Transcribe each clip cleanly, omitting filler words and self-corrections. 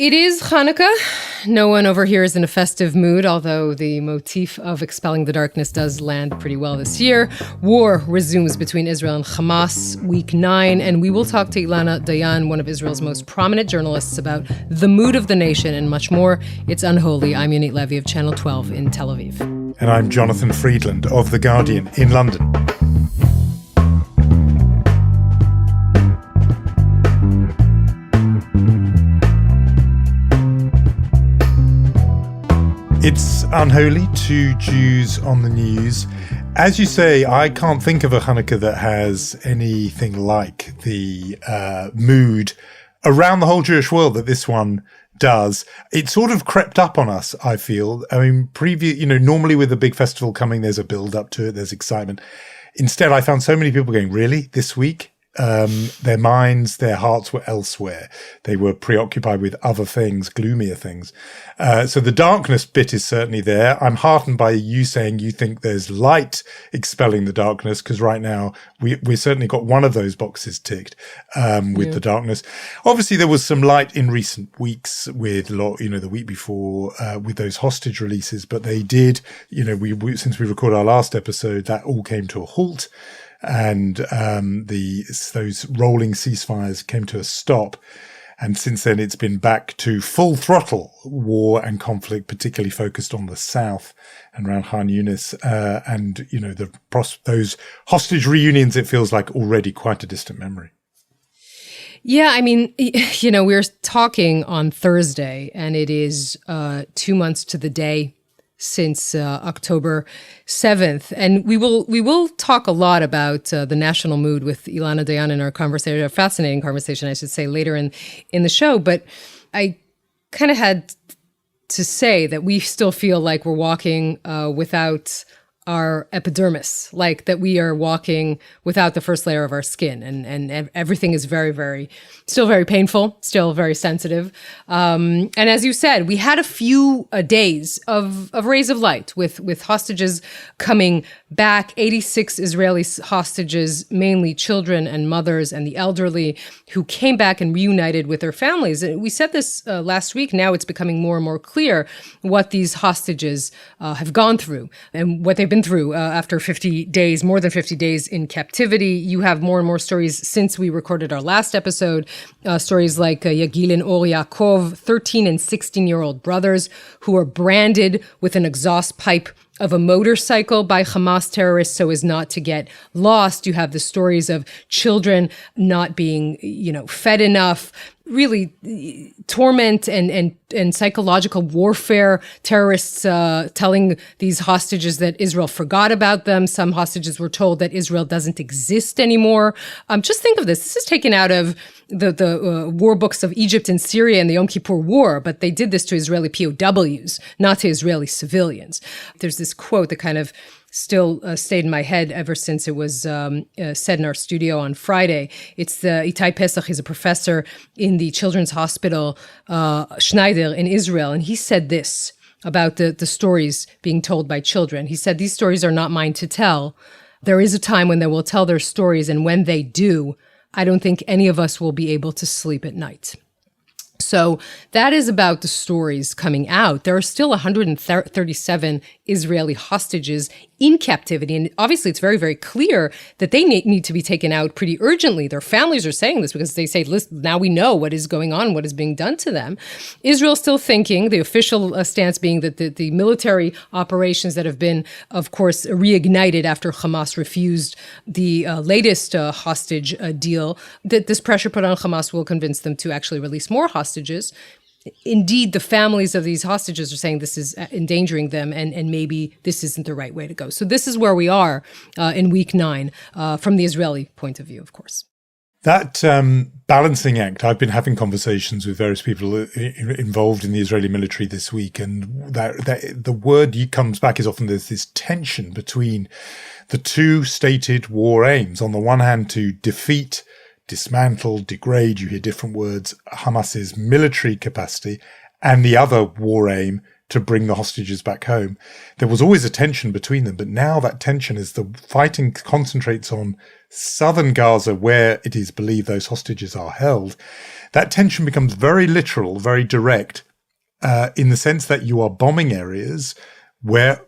It is Hanukkah. No one over here is in a festive mood, although the motif of expelling the darkness does land pretty well this year. War resumes between Israel and Hamas, week 9, and we will talk to Ilana Dayan, one of Israel's most prominent journalists, about the mood of the nation and much more. It's Unholy. I'm Yonit Levy of Channel 12 in Tel Aviv. And I'm Jonathan Friedland of The Guardian in London. It's unholy, 2 Jews on the news. As you say, I can't think of a Hanukkah that has anything like the mood around the whole Jewish world that this one does. It sort of crept up on us, I feel. I mean, normally with a big festival coming, there's a build up to it, there's excitement. Instead, I found so many people going, really, this week? Their minds, their hearts were elsewhere. They were preoccupied with other things, gloomier things. So the darkness bit is certainly there. I'm heartened by you saying you think there's light expelling the darkness, because right now we certainly got one of those boxes ticked with the darkness. Obviously, there was some light in recent weeks with the week before with those hostage releases, but they did. Since we recorded our last episode, that all came to a halt. And those rolling ceasefires came to a stop. And since then, it's been back to full throttle war and conflict, particularly focused on the south and around Khan Yunis. Those hostage reunions, it feels like already quite a distant memory. Yeah, I mean, we were talking on Thursday, and it is 2 months to the day since October 7th. And we will talk a lot about the national mood with Ilana Dayan in our conversation, a fascinating conversation, I should say, later in the show. But I kind of had to say that we still feel like we're walking without our epidermis, like that we are walking without the first layer of our skin. And everything is very, very, still very painful, still very sensitive. And as you said, we had a few days of rays of light with hostages coming back, 86 Israeli hostages, mainly children and mothers and the elderly, who came back and reunited with their families. We said this last week. Now it's becoming more and more clear what these hostages have gone through and what they've been through after 50 days, more than 50 days in captivity. You have more and more stories since we recorded our last episode, stories like Yagil and Or Yaakov, 13 and 16-year-old brothers who are branded with an exhaust pipe of a motorcycle by Hamas terrorists so as not to get lost. You have the stories of children not being, fed enough, really torment and psychological warfare, terrorists telling these hostages that Israel forgot about them. Some hostages were told that Israel doesn't exist anymore. Just think of this. This is taken out of the war books of Egypt and Syria and the Yom Kippur War, but they did this to Israeli POWs, not to Israeli civilians. There's this quote that kind of still stayed in my head ever since it was said in our studio on Friday. It's Itai Pesach. He's a professor in the Children's Hospital Schneider in Israel, and he said this about the stories being told by children. He said, "These stories are not mine to tell. There is a time when they will tell their stories, and when they do, I don't think any of us will be able to sleep at night." So that is about the stories coming out. There are still 137 Israeli hostages in captivity. And obviously, it's very, very clear that they need to be taken out pretty urgently. Their families are saying this because they say, listen, now we know what is going on, what is being done to them. Israel's still thinking, the official stance being that the military operations that have been, of course, reignited after Hamas refused the latest hostage deal, that this pressure put on Hamas will convince them to actually release more hostages. Indeed, the families of these hostages are saying this is endangering them, and maybe this isn't the right way to go. So this is where we are in week 9 from the Israeli point of view, of course. That balancing act, I've been having conversations with various people involved in the Israeli military this week, and that the word comes back is often there's this tension between the two stated war aims. On the one hand, to defeat, dismantle, degrade, you hear different words, Hamas's military capacity, and the other war aim to bring the hostages back home. There was always a tension between them, but now that tension, as the fighting concentrates on southern Gaza, where it is believed those hostages are held, that tension becomes very literal, very direct, in the sense that you are bombing areas where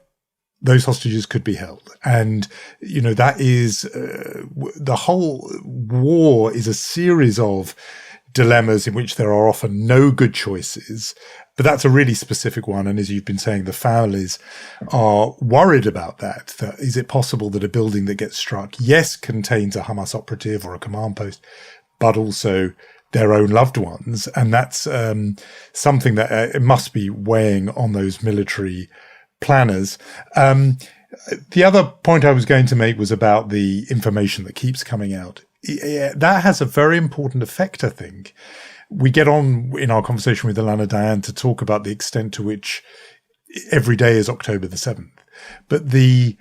those hostages could be held. And, that is the whole war is a series of dilemmas in which there are often no good choices. But that's a really specific one. And as you've been saying, the families are worried about that. Is it possible that a building that gets struck, yes, contains a Hamas operative or a command post, but also their own loved ones? And that's something that it must be weighing on those military planners. The other point I was going to make was about the information that keeps coming out. That has a very important effect, I think. We get on in our conversation with Ilana Dayan to talk about the extent to which every day is October the 7th. But the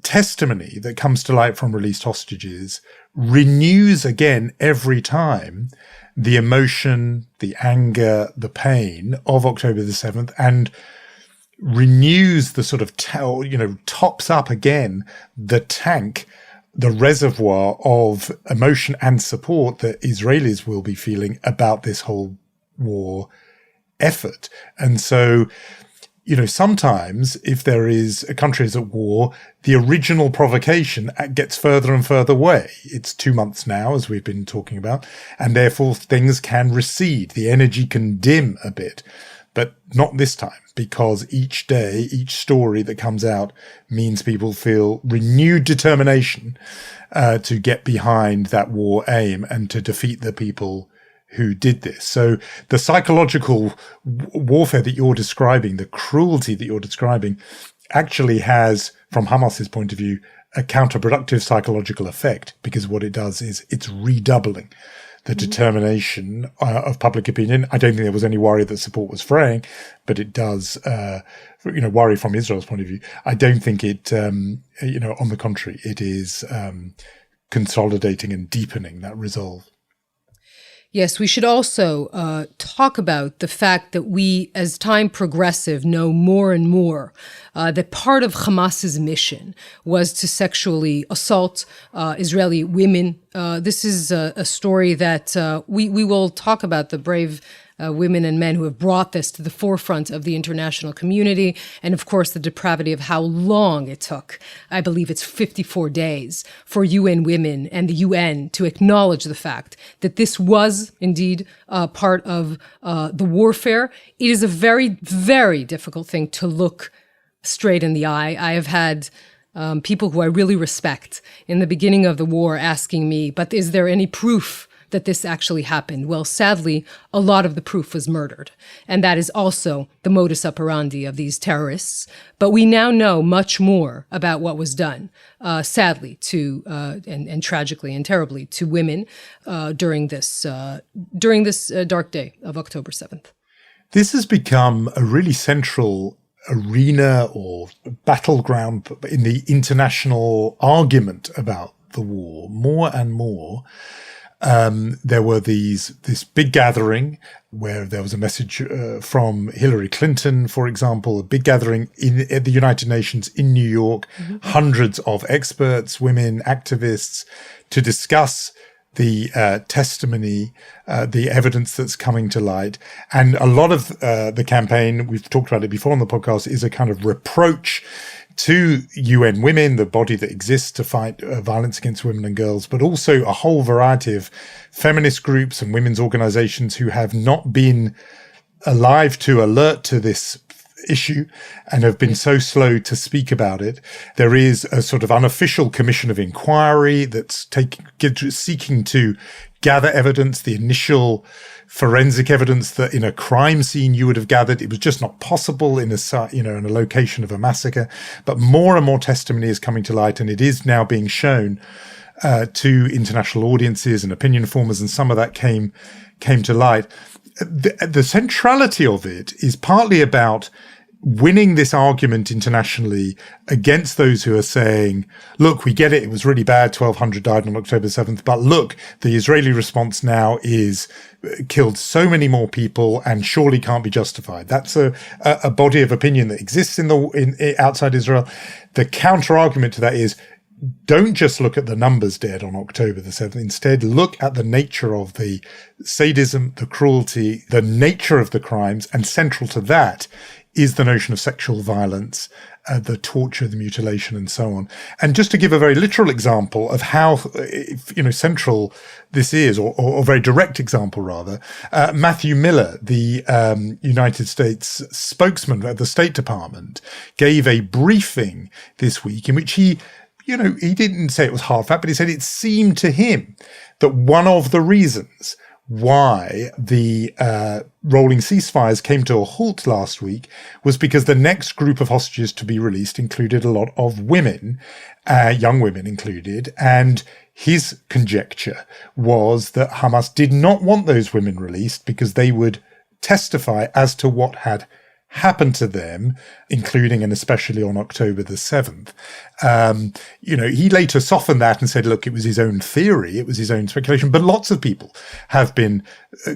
testimony that comes to light from released hostages renews again every time the emotion, the anger, the pain of October the 7th, and renews the sort of, tops up again the tank, the reservoir of emotion and support that Israelis will be feeling about this whole war effort. And so, sometimes if there is a country is at war, the original provocation gets further and further away. It's 2 months now, as we've been talking about, and therefore things can recede. The energy can dim a bit. But not this time, because each day, each story that comes out means people feel renewed determination to get behind that war aim and to defeat the people who did this. So the psychological warfare that you're describing, the cruelty that you're describing, actually has, from Hamas's point of view, a counterproductive psychological effect, because what it does is it's redoubling the determination of public opinion. I don't think there was any worry that support was fraying, but it does, worry from Israel's point of view. I don't think it, on the contrary, it is consolidating and deepening that resolve. Yes, we should also talk about the fact that we, as time progressive, know more and more that part of Hamas's mission was to sexually assault Israeli women. This is a story that we will talk about, the brave women and men who have brought this to the forefront of the international community. And of course, the depravity of how long it took. I believe it's 54 days for UN Women and the UN to acknowledge the fact that this was indeed part of the warfare. It is a very, very difficult thing to look straight in the eye. I have had people who I really respect in the beginning of the war asking me, but is there any proof that this actually happened? Well, sadly, a lot of the proof was murdered. And that is also the modus operandi of these terrorists. But we now know much more about what was done, sadly, to and tragically and terribly to women during this dark day of October 7th. This has become a really central arena or battleground in the international argument about the war, more and more. There were this big gathering where there was a message from Hillary Clinton, for example, a big gathering at the United Nations in New York, hundreds of experts, women, activists, to discuss the testimony, the evidence that's coming to light. And a lot of the campaign, we've talked about it before on the podcast, is a kind of reproach to UN Women, the body that exists to fight violence against women and girls, but also a whole variety of feminist groups and women's organizations who have not been alive to alert to this issue and have been so slow to speak about it. There is a sort of unofficial commission of inquiry that's seeking to gather evidence, the initial forensic evidence that in a crime scene you would have gathered. It was just not possible in a location of a massacre. But more and more testimony is coming to light, and it is now being shown to international audiences and opinion formers, and some of that came to light. The centrality of it is partly about winning this argument internationally against those who are saying, look, we get it. It was really bad. 1,200 died on October 7th. But look, the Israeli response now is killed so many more people and surely can't be justified. That's a body of opinion that exists in outside Israel. The counter argument to that is, don't just look at the numbers dead on October the 7th. Instead, look at the nature of the sadism, the cruelty, the nature of the crimes, and central to that is the notion of sexual violence, the torture, the mutilation, and so on. And just to give a very literal example of how, central this is, or a very direct example rather, Matthew Miller, the United States spokesman at the State Department, gave a briefing this week in which he didn't say it was hard fact, but he said it seemed to him that one of the reasons why the rolling ceasefires came to a halt last week was because the next group of hostages to be released included a lot of women, young women included, and his conjecture was that Hamas did not want those women released because they would testify as to what had happened to them, including and especially on October the 7th. He later softened that and said, look, it was his own theory, it was his own speculation, but lots of people have been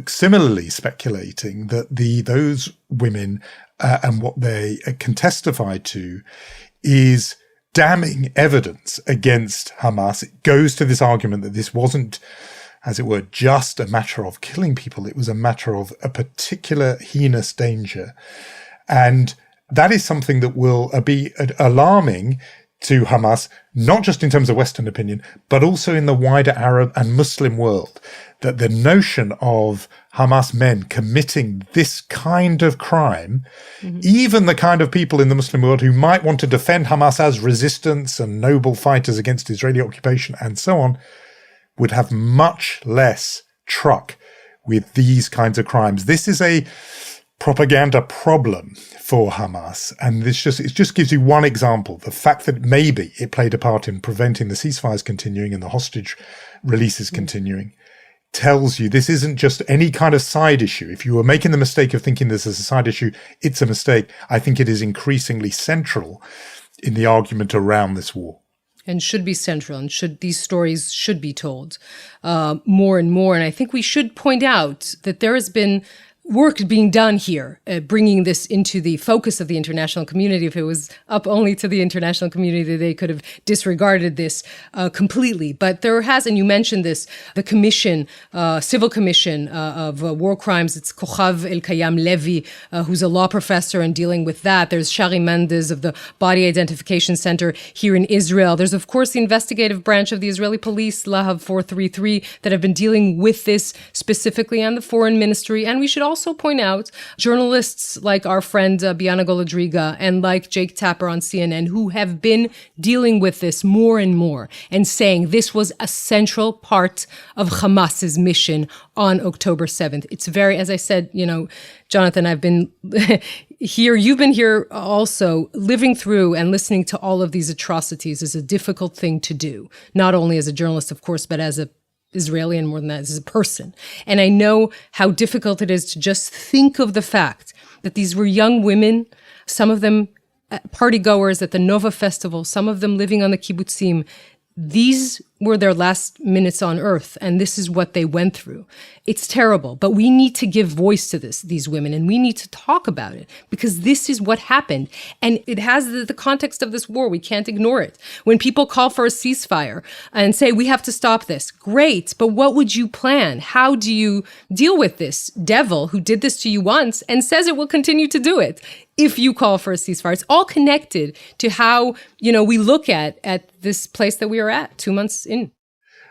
similarly speculating that those women and what they can testify to is damning evidence against Hamas. It goes to this argument that this wasn't, as it were, just a matter of killing people. It was a matter of a particular heinous danger. And that is something that will be alarming to Hamas, not just in terms of Western opinion, but also in the wider Arab and Muslim world, that the notion of Hamas men committing this kind of crime, even the kind of people in the Muslim world who might want to defend Hamas as resistance and noble fighters against Israeli occupation and so on, would have much less truck with these kinds of crimes. This is a propaganda problem for Hamas. And it just gives you one example. The fact that maybe it played a part in preventing the ceasefires continuing and the hostage releases continuing tells you this isn't just any kind of side issue. If you were making the mistake of thinking this is a side issue, it's a mistake. I think it is increasingly central in the argument around this war. And should be central, and these stories should be told more and more. And I think we should point out that there has been work being done here, bringing this into the focus of the international community. If it was up only to the international community, they could have disregarded this completely. But there has, and you mentioned this, the commission, civil commission of war crimes. It's Kochav El-Kayam Levi, who's a law professor and dealing with that. There's Shari Mendez of the Body Identification Center here in Israel. There's, of course, the investigative branch of the Israeli police, Lahav 433, that have been dealing with this specifically, and the foreign ministry. And we should also point out journalists like our friend Biana Golodriga and like Jake Tapper on CNN, who have been dealing with this more and more and saying this was a central part of Hamas's mission on October 7th. It's very, as I said, Jonathan, I've been here, you've been here also. Living through and listening to all of these atrocities is a difficult thing to do, not only as a journalist, of course, but as a Israeli, and more than that, as a person. And I know how difficult it is to just think of the fact that these were young women, some of them party goers at the Nova Festival, some of them living on the kibbutzim. These were their last minutes on earth, and this is what they went through. It's terrible, but we need to give voice to these women, and we need to talk about it, because this is what happened. And it has the context of this war. We can't ignore it. When people call for a ceasefire and say, we have to stop this, great, but what would you plan? How do you deal with this devil who did this to you once and says it will continue to do it if you call for a ceasefire? It's all connected to how, we look at this place that we are at 2 months in.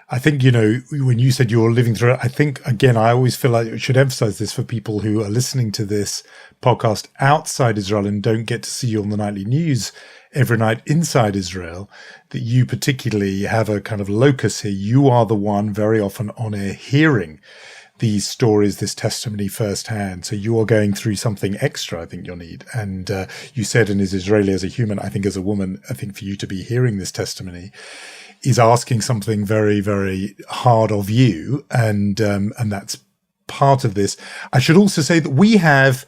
I think, when you said you're living through it, I think, again, I always feel like I should emphasize this for people who are listening to this podcast outside Israel and don't get to see you on the nightly news every night inside Israel, that you particularly have a kind of locus here. You are the one very often on air hearing these stories, this testimony firsthand. So you are going through something extra, I think, Yonit. And you said, and as Israeli, as a human, I think as a woman, I think for you to be hearing this testimony is asking something very, very hard of you. And that's part of this. I should also say that we have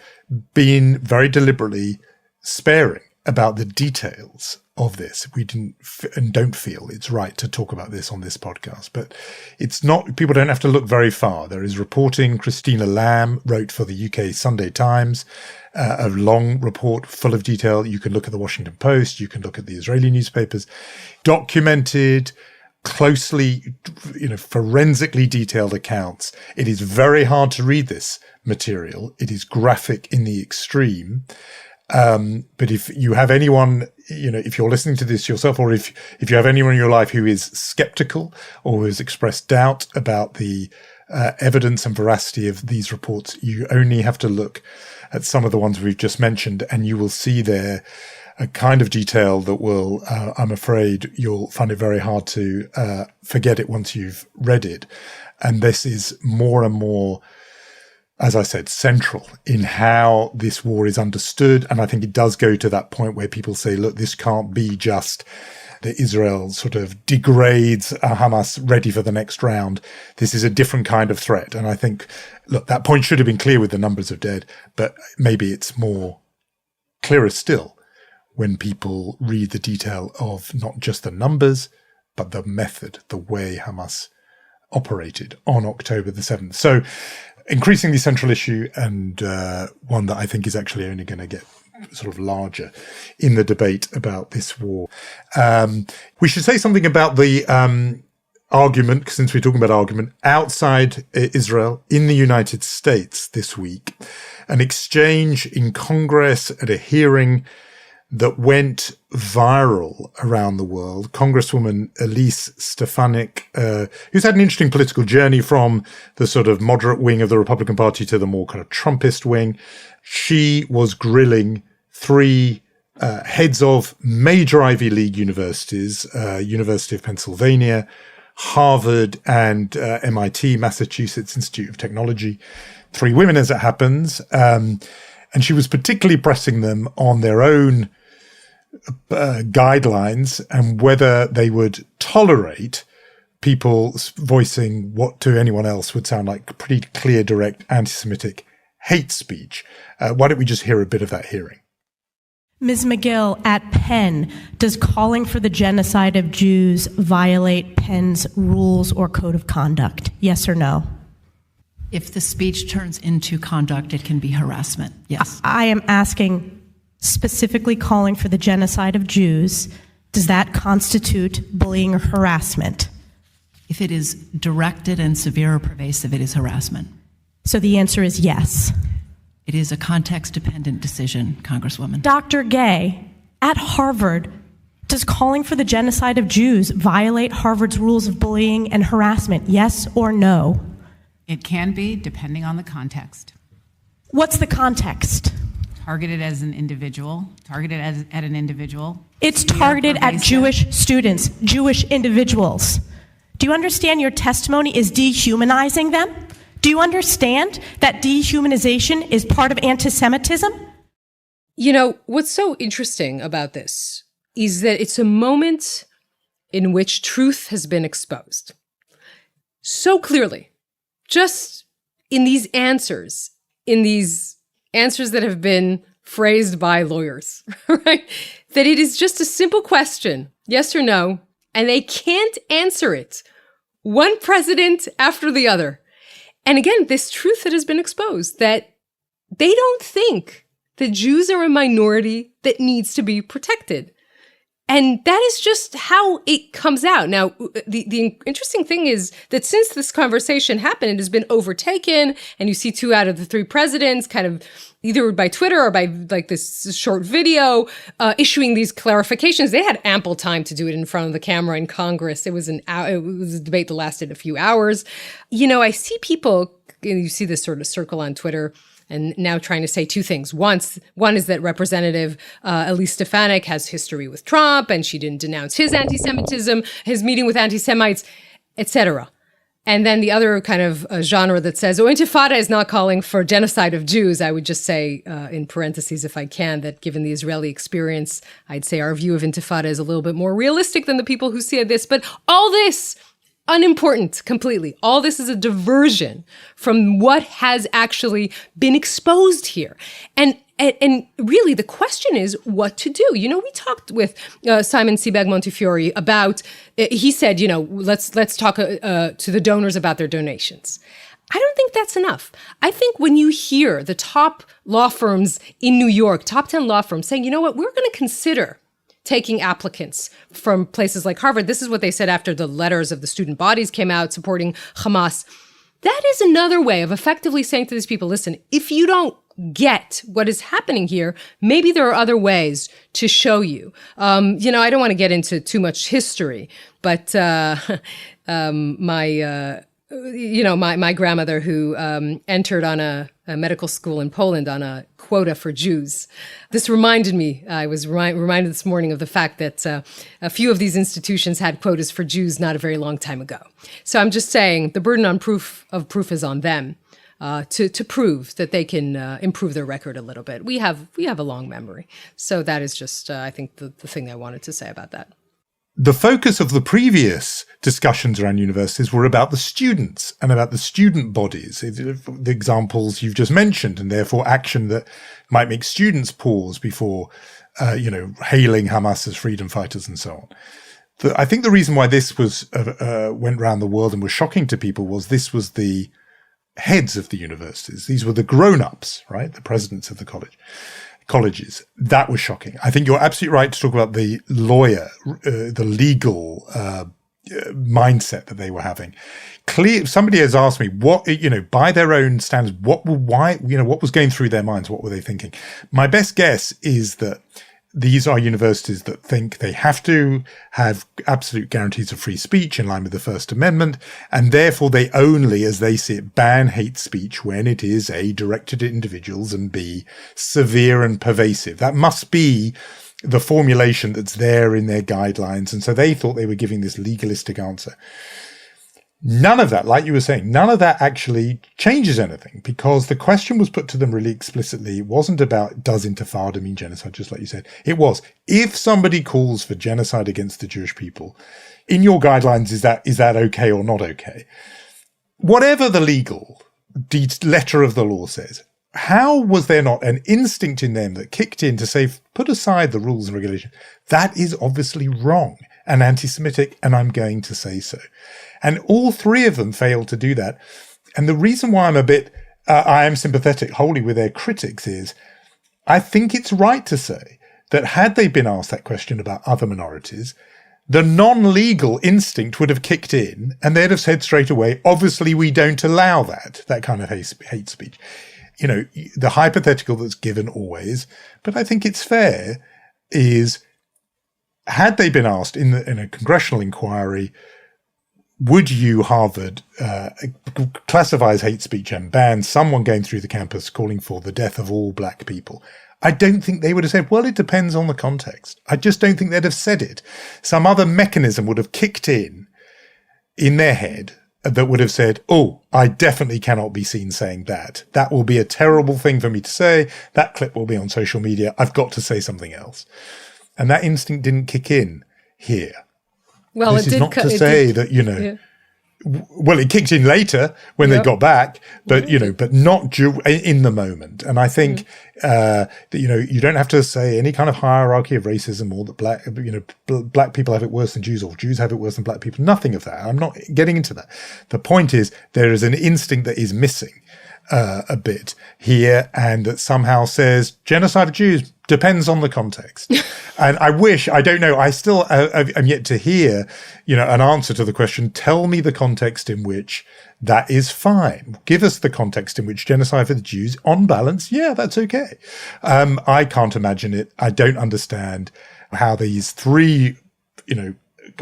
been very deliberately sparing about the details of this. We didn't and don't feel it's right to talk about this on this podcast, but it's not, people don't have to look very far. There is reporting. Christina Lamb wrote for the UK Sunday Times, a long report full of detail. You can look at the Washington Post. You can look at the Israeli newspapers, documented, closely, forensically detailed accounts. It is very hard to read this material. It is graphic in the extreme. But if you have anyone, if you're listening to this yourself, or if you have anyone in your life who is skeptical or who has expressed doubt about the evidence and veracity of these reports, you only have to look at some of the ones we've just mentioned, and you will see there a kind of detail that will, I'm afraid, you'll find it very hard to forget it once you've read it. And this is more and more, as I said, central in how this war is understood. And I think it does go to that point where people say, look, this can't be just that Israel sort of degrades Hamas ready for the next round. This is a different kind of threat. And I think, look, that point should have been clear with the numbers of dead, but maybe it's more clearer still when people read the detail of not just the numbers, but the method, the way Hamas operated on October the 7th. So increasingly central issue, and one that I think is actually only going to get sort of larger in the debate about this war. We should say something about the argument, since we're talking about argument, outside Israel, in the United States this week. An exchange in Congress at a hearing that went viral around the world. Congresswoman Elise Stefanik, who's had an interesting political journey from the sort of moderate wing of the Republican Party to the more kind of Trumpist wing. She was grilling three heads of major Ivy League universities, University of Pennsylvania, Harvard, and MIT, Massachusetts Institute of Technology. Three women, as it happens. And she was particularly pressing them on their own guidelines and whether they would tolerate people voicing what to anyone else would sound like pretty clear, direct anti-Semitic hate speech. Why don't we just hear a bit of that hearing? Ms. McGill, at Penn, does calling for the genocide of Jews violate Penn's rules or code of conduct? Yes or no? If the speech turns into conduct, it can be harassment. Yes. I am asking, specifically calling for the genocide of Jews, does that constitute bullying or harassment? If it is directed and severe or pervasive, it is harassment. So the answer is yes. It is a context-dependent decision, Congresswoman. Dr. Gay, at Harvard, does calling for the genocide of Jews violate Harvard's rules of bullying and harassment? Yes or no? It can be, depending on the context. What's the context? Targeted as an individual, at an individual. It's targeted at Jewish students, Jewish individuals. Do you understand your testimony is dehumanizing them? Do you understand that dehumanization is part of anti-Semitism? What's so interesting about this is that it's a moment in which truth has been exposed so clearly, just in these answers that have been phrased by lawyers, right? That it is just a simple question, yes or no, and they can't answer it. One president after the other. And again, this truth that has been exposed, that they don't think that Jews are a minority that needs to be protected. And that is just how it comes out. Now, the interesting thing is that since this conversation happened, it has been overtaken, and you see 2 out of the 3 presidents kind of either by Twitter or by like this short video issuing these clarifications. They had ample time to do it in front of the camera in Congress. It was a debate that lasted a few hours. I see people, you see this sort of circle on Twitter, and now trying to say 2 things. One is that Representative Elise Stefanik has history with Trump, and she didn't denounce his anti-Semitism, his meeting with anti-Semites, etc. And then the other kind of genre that says, Intifada is not calling for genocide of Jews. I would just say, in parentheses, if I can, that given the Israeli experience, I'd say our view of Intifada is a little bit more realistic than the people who see this. But all this, unimportant completely. All this is a diversion from what has actually been exposed here. And And really, the question is what to do. You know, we talked with Simon Sebag Montefiore about, he said, you know, let's talk to the donors about their donations. I don't think that's enough. I think when you hear the top law firms in New York, top 10 law firms saying, you know what, we're going to consider taking applicants from places like Harvard. This is what they said after the letters of the student bodies came out supporting Hamas. That is another way of effectively saying to these people, listen, if you don't get what is happening here, maybe there are other ways to show you. You know, I don't want to get into too much history, but my grandmother who entered on a medical school in Poland on a quota for Jews. This reminded me, I was reminded this morning of the fact that a few of these institutions had quotas for Jews not a very long time ago. So I'm just saying the burden on proof is on them to prove that they can improve their record a little bit. We have a long memory. So that is just, I think, the thing I wanted to say about that. The focus of the previous discussions around universities were about the students and about the student bodies, the examples you've just mentioned, and therefore action that might make students pause before, hailing Hamas as freedom fighters and so on. I think the reason why this was went around the world and was shocking to people was this was the heads of the universities. These were the grown-ups, right? The presidents of the colleges. That was shocking. I think you're absolutely right to talk about the legal mindset that they were having. Somebody has asked me what, by their own standards, what was going through their minds? What were they thinking? My best guess is that these are universities that think they have to have absolute guarantees of free speech in line with the First Amendment, and therefore they only, as they see it, ban hate speech when it is A, directed at individuals, and B, severe and pervasive. That must be the formulation that's there in their guidelines. And so they thought they were giving this legalistic answer. None of that, like you were saying, none of that actually changes anything, because the question was put to them really explicitly. It wasn't about, does intifada mean genocide, just like you said. It was, if somebody calls for genocide against the Jewish people, in your guidelines, is that okay or not okay? Whatever the legal letter of the law says, how was there not an instinct in them that kicked in to say, put aside the rules and regulations? That is obviously wrong and anti-Semitic, and I'm going to say so. And all three of them failed to do that. And the reason why I am sympathetic wholly with their critics is, I think it's right to say that had they been asked that question about other minorities, the non-legal instinct would have kicked in and they'd have said straight away, obviously we don't allow that kind of hate speech. You know, the hypothetical that's given always, but I think it's fair, is had they been asked in a congressional inquiry, would you, Harvard, classify as hate speech and ban someone going through the campus calling for the death of all black people? I don't think they would have said, well, it depends on the context. I just don't think they'd have said it. Some other mechanism would have kicked in their head that would have said, oh, I definitely cannot be seen saying that. That will be a terrible thing for me to say. That clip will be on social media. I've got to say something else. And that instinct didn't kick in here. Well, this is not to say that, well, it kicked in later when they got back, but, but not in the moment. And I think, that, you don't have to say any kind of hierarchy of racism or that black people have it worse than Jews or Jews have it worse than black people. Nothing of that. I'm not getting into that. The point is there is an instinct that is missing a bit here, and that somehow says genocide of Jews depends on the context. And I don't know, I still am yet to hear, an answer to the question, tell me the context in which that is fine. Give us the context in which genocide for the Jews, on balance, yeah, that's okay. I can't imagine it. I don't understand how these three,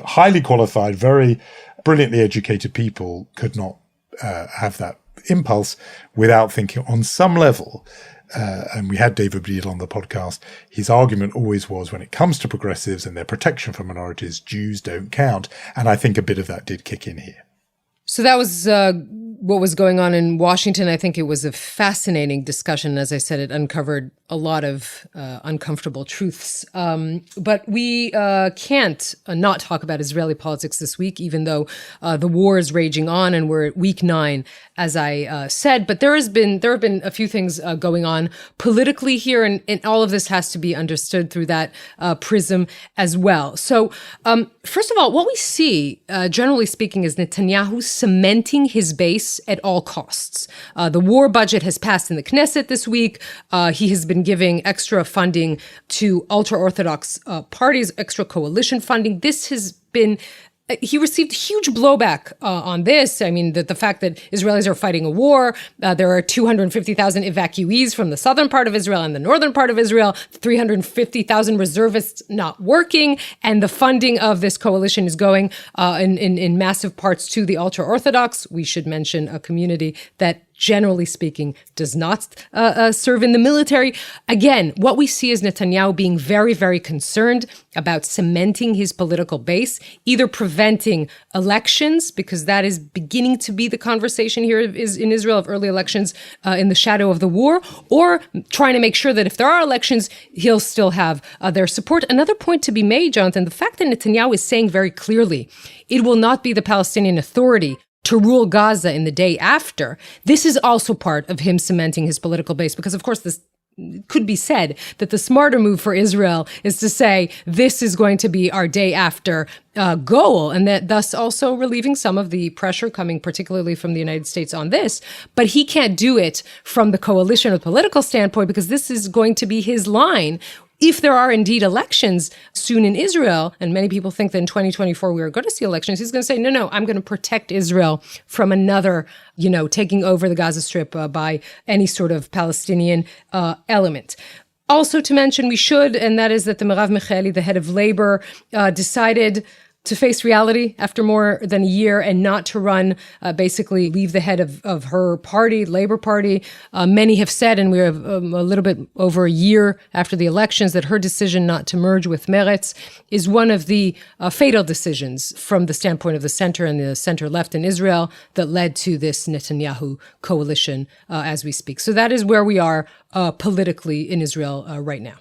highly qualified, very brilliantly educated people could not have that impulse without thinking on some level. And we had David Breedle on the podcast. His argument always was, when it comes to progressives and their protection for minorities, Jews don't count. And I think a bit of that did kick in here. So that was what was going on in Washington. I think it was a fascinating discussion. As I said, it uncovered a lot of uncomfortable truths. But we can't not talk about Israeli politics this week, even though the war is raging on and we're at week 9, as I said. But there have been a few things going on politically here, and all of this has to be understood through that prism as well. So first of all, what we see, generally speaking, is Netanyahu cementing his base at all costs. The war budget has passed in the Knesset this week. He has been giving extra funding to ultra-Orthodox parties, extra coalition funding. This has been he received huge blowback on this. I mean, the fact that Israelis are fighting a war, there are 250,000 evacuees from the southern part of Israel and the northern part of Israel, 350,000 reservists not working, and the funding of this coalition is going in massive parts to the ultra-Orthodox. We should mention a community that, generally speaking, does not serve in the military. Again, what we see is Netanyahu being very, very concerned about cementing his political base, either preventing elections, because that is beginning to be the conversation here is in Israel of early elections in the shadow of the war, or trying to make sure that if there are elections, he'll still have their support. Another point to be made, Jonathan, the fact that Netanyahu is saying very clearly, it will not be the Palestinian Authority to rule Gaza in the day after. This is also part of him cementing his political base, because of course this could be said that the smarter move for Israel is to say this is going to be our day after goal, and that thus also relieving some of the pressure coming particularly from the United States on this. But he can't do it from the coalition or political standpoint, because this is going to be his line. If there are indeed elections soon in Israel, and many people think that in 2024 we are going to see elections, he's going to say, no, I'm going to protect Israel from another, taking over the Gaza Strip by any sort of Palestinian element. Also to mention, we should, and that is that the Merav Michaeli, the head of labor, decided to face reality after more than a year and not to run, basically leave the head of her party, Labor Party. Many have said, and we're a little bit over a year after the elections, that her decision not to merge with Meretz is one of the fatal decisions from the standpoint of the center and the center left in Israel that led to this Netanyahu coalition as we speak. So that is where we are politically in Israel right now.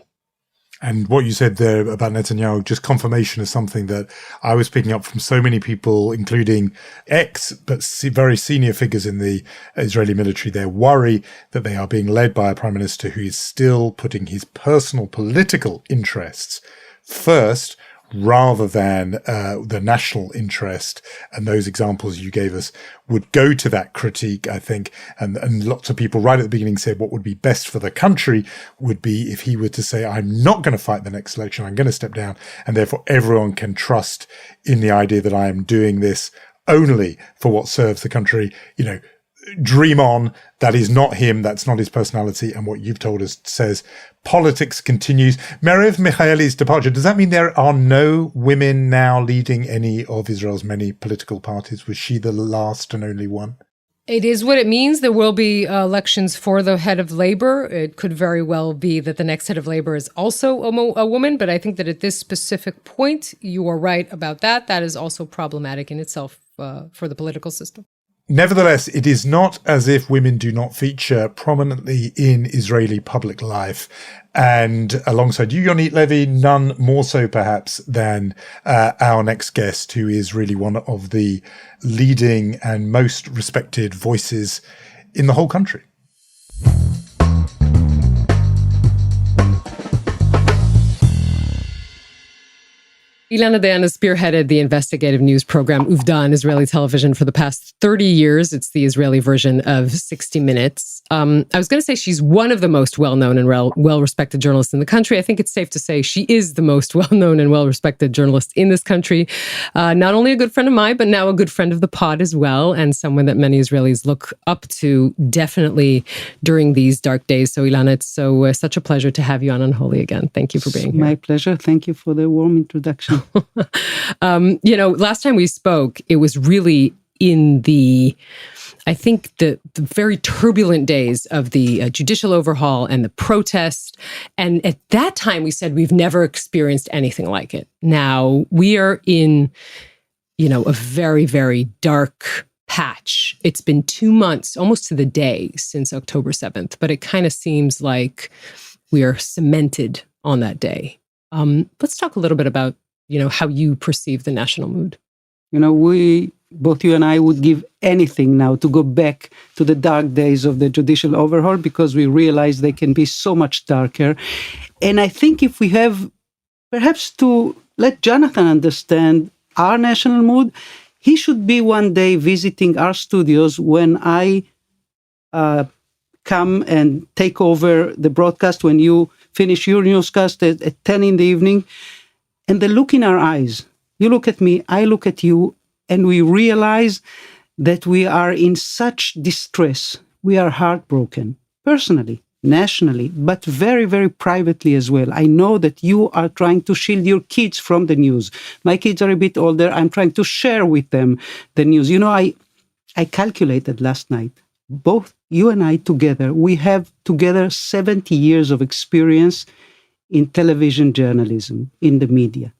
And what you said there about Netanyahu, just confirmation of something that I was picking up from so many people, including but very senior figures in the Israeli military. Their worry that they are being led by a prime minister who is still putting his personal political interests first, rather than the national interest. And those examples you gave us would go to that critique, I think. And lots of people right at the beginning said what would be best for the country would be if he were to say, I'm not going to fight the next election, I'm going to step down. And therefore everyone can trust in the idea that I am doing this only for what serves the country. Dream on. That is not him. That's not his personality. And what you've told us says politics continues. Merav Michaeli's departure, does that mean there are no women now leading any of Israel's many political parties? Was she the last and only one? It is what it means. There will be elections for the head of labor. It could very well be that the next head of labor is also a woman. But I think that at this specific point, you are right about that. That is also problematic in itself for the political system. Nevertheless, it is not as if women do not feature prominently in Israeli public life. And alongside you, Yonit Levy, none more so perhaps than our next guest, who is really one of the leading and most respected voices in the whole country. Ilana Dayan has spearheaded the investigative news program Uvda on Israeli television for the past 30 years. It's the Israeli version of 60 Minutes. I was going to say she's one of the most well-known and well-respected journalists in the country. I think it's safe to say she is the most well-known and well-respected journalist in this country. Not only a good friend of mine, but now a good friend of the pod as well, and someone that many Israelis look up to definitely during these dark days. So Ilana, it's such a pleasure to have you on Unholy again. Thank you for being here. My pleasure. Thank you for the warm introduction. Last time we spoke, it was really in the very turbulent days of the judicial overhaul and the protest. And at that time, we said we've never experienced anything like it. Now we are in, a very, very dark patch. It's been 2 months, almost to the day, since October 7th, but it kind of seems like we are cemented on that day. Let's talk a little bit about, how you perceive the national mood. Both you and I would give anything now to go back to the dark days of the judicial overhaul, because we realize they can be so much darker. And I think if we have, perhaps to let Jonathan understand our national mood, he should be one day visiting our studios when I come and take over the broadcast, when you finish your newscast at 10 in the evening. And the look in our eyes, you look at me, I look at you, and we realize that we are in such distress. We are heartbroken, personally, nationally, but very, very privately as well. I know that you are trying to shield your kids from the news. My kids are a bit older. I'm trying to share with them the news. I calculated last night, both you and I together, we have together 70 years of experience in television journalism, in the media,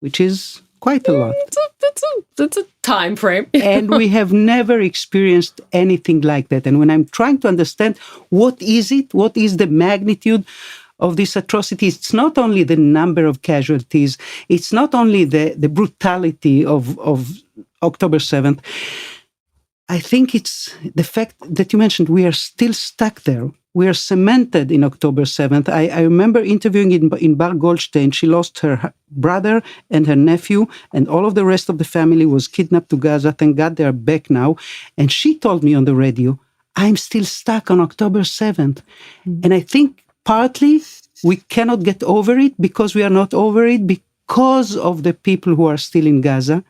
which is quite a lot. It's a time frame. And we have never experienced anything like that. And when I'm trying to understand what is the magnitude of this atrocity, it's not only the number of casualties, it's not only the brutality of October 7th. I think it's the fact that you mentioned we are still stuck there. We are cemented in October 7th. I remember interviewing in Bar Goldstein. She lost her brother and her nephew, and all of the rest of the family was kidnapped to Gaza. Thank God they are back now. And she told me on the radio, I'm still stuck on October 7th. Mm-hmm. And I think partly we cannot get over it because we are not over it because of the people who are still in Gaza.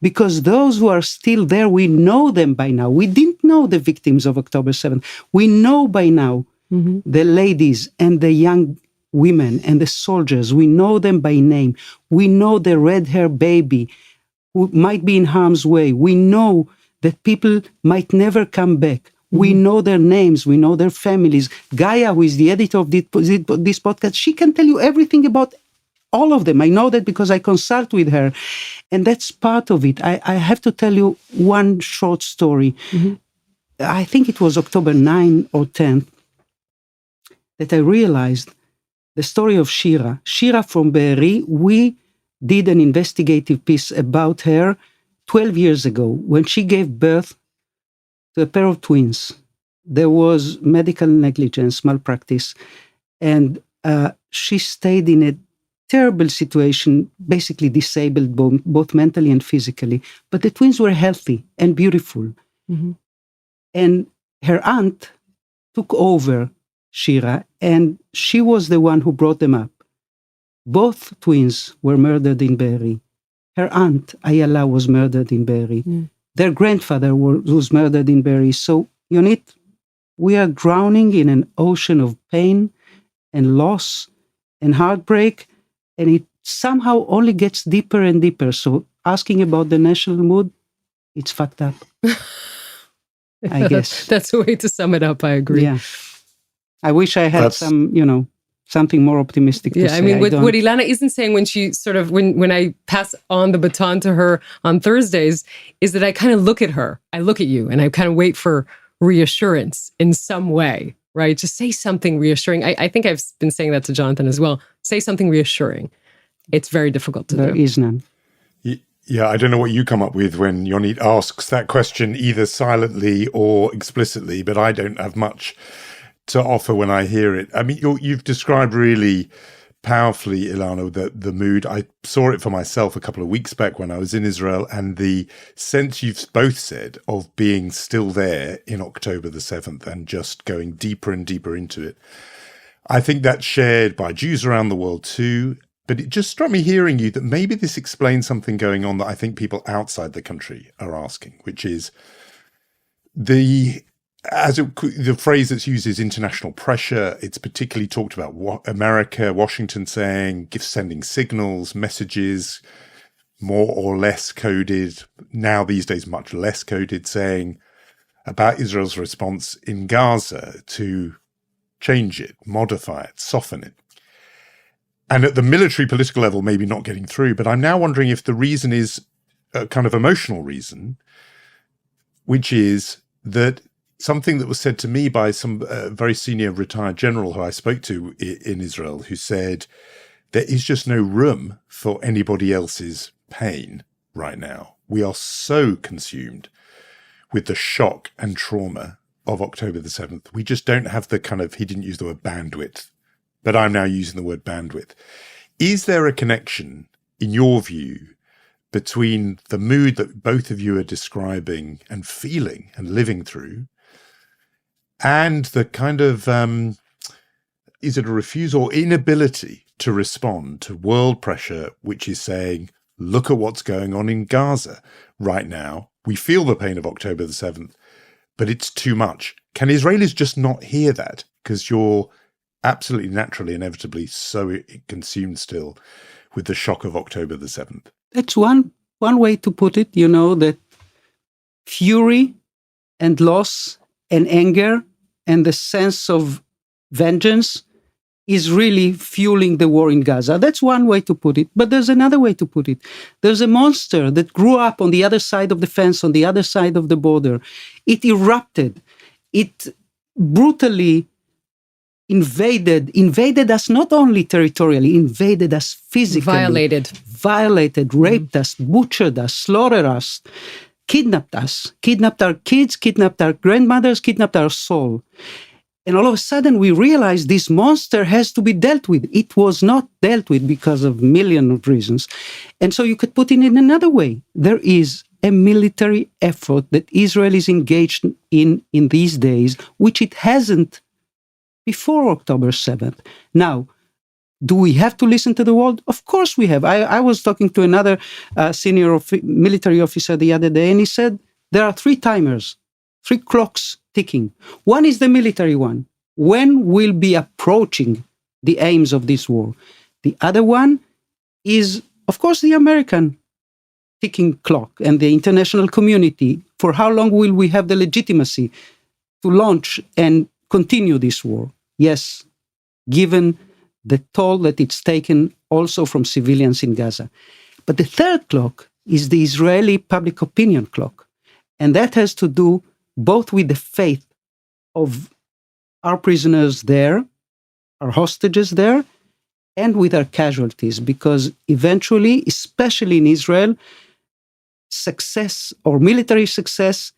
Because those who are still there, we know them by now. We didn't know the victims of October 7th. We know by now the ladies and the young women and the soldiers. We know them by name. We know the red-haired baby who might be in harm's way. We know that people might never come back. We know their names. We know their families. Gaia, who is the editor of this podcast, she can tell you everything about all of them. I know that because I consult with her. And that's part of it. I have to tell you one short story. I think it was October 9 or 10th that I realized the story of Shira. Shira from Be'eri, we did an investigative piece about her 12 years ago when she gave birth to a pair of twins. There was medical negligence, malpractice, and she stayed in a terrible situation, basically disabled both mentally and physically. But the twins were healthy and beautiful. And her aunt took over Shira, and she was the one who brought them up. Both twins were murdered in Be'eri. Her aunt, Ayala, was murdered in Be'eri. Their grandfather was murdered in Be'eri. So, Yonit, we are drowning in an ocean of pain and loss and heartbreak, and it somehow only gets deeper and deeper. So asking about the national mood, it's fucked up. I guess. That's a way to sum it up. I agree. Yeah. I wish I had something more optimistic to say. I mean, what Ilana isn't saying when she when I pass on the baton to her on Thursdays is that I kind of look at her, I look at you, and I kind of wait for reassurance in some way. Right? Just say something reassuring. I think I've been saying that to Jonathan as well. Say something reassuring. It's very difficult to do. There is none. Yeah, I don't know what you come up with when Yonit asks that question, either silently or explicitly, but I don't have much to offer when I hear it. I mean, you've described really powerfully, Ilana, the mood. I saw it for myself a couple of weeks back when I was in Israel, and the sense you've both said of being still there in October the 7th and just going deeper and deeper into it. I think that's shared by Jews around the world too, but it just struck me hearing you that maybe this explains something going on that I think people outside the country are asking, which is the phrase that's used is international pressure. It's particularly talked about America, Washington sending signals, messages, more or less coded, now these days much less coded, saying about Israel's response in Gaza to change it, modify it, soften it. And at the military political level, maybe not getting through. But I'm now wondering if the reason is a kind of emotional reason, which is that something that was said to me by some very senior retired general who I spoke to in Israel, who said, there is just no room for anybody else's pain right now. We are so consumed with the shock and trauma of October the 7th. We just don't have the kind of, he didn't use the word bandwidth, but I'm now using the word bandwidth. Is there a connection, in your view, between the mood that both of you are describing and feeling and living through and the kind of, is it a refusal or inability to respond to world pressure, which is saying, look at what's going on in Gaza right now. We feel the pain of October the 7th, but it's too much. Can Israelis just not hear that? Because you're absolutely naturally, inevitably so consumed still with the shock of October the 7th. That's one way to put it, that fury and loss and anger and the sense of vengeance is really fueling the war in Gaza. That's one way to put it. But there's another way to put it. There's a monster that grew up on the other side of the fence, on the other side of the border. It erupted. It brutally invaded us not only territorially, invaded us physically. Violated, raped us, butchered us, slaughtered us, kidnapped our kids, kidnapped our grandmothers, kidnapped our soul. And all of a sudden, we realized this monster has to be dealt with. It was not dealt with because of millions of reasons. And so you could put it in another way. There is a military effort that Israel is engaged in these days, which it hasn't before October 7th. Now, do we have to listen to the world? Of course we have. I was talking to another senior military officer the other day, and he said there are 3 timers, 3 clocks ticking. One is the military one. When we'll be approaching the aims of this war. The other one is, of course, the American ticking clock and the international community. For how long will we have the legitimacy to launch and continue this war? Yes, given the toll that it's taken also from civilians in Gaza. But the third clock is the Israeli public opinion clock. And that has to do both with the fate of our prisoners there, our hostages there, and with our casualties. Because eventually, especially in Israel, success or military success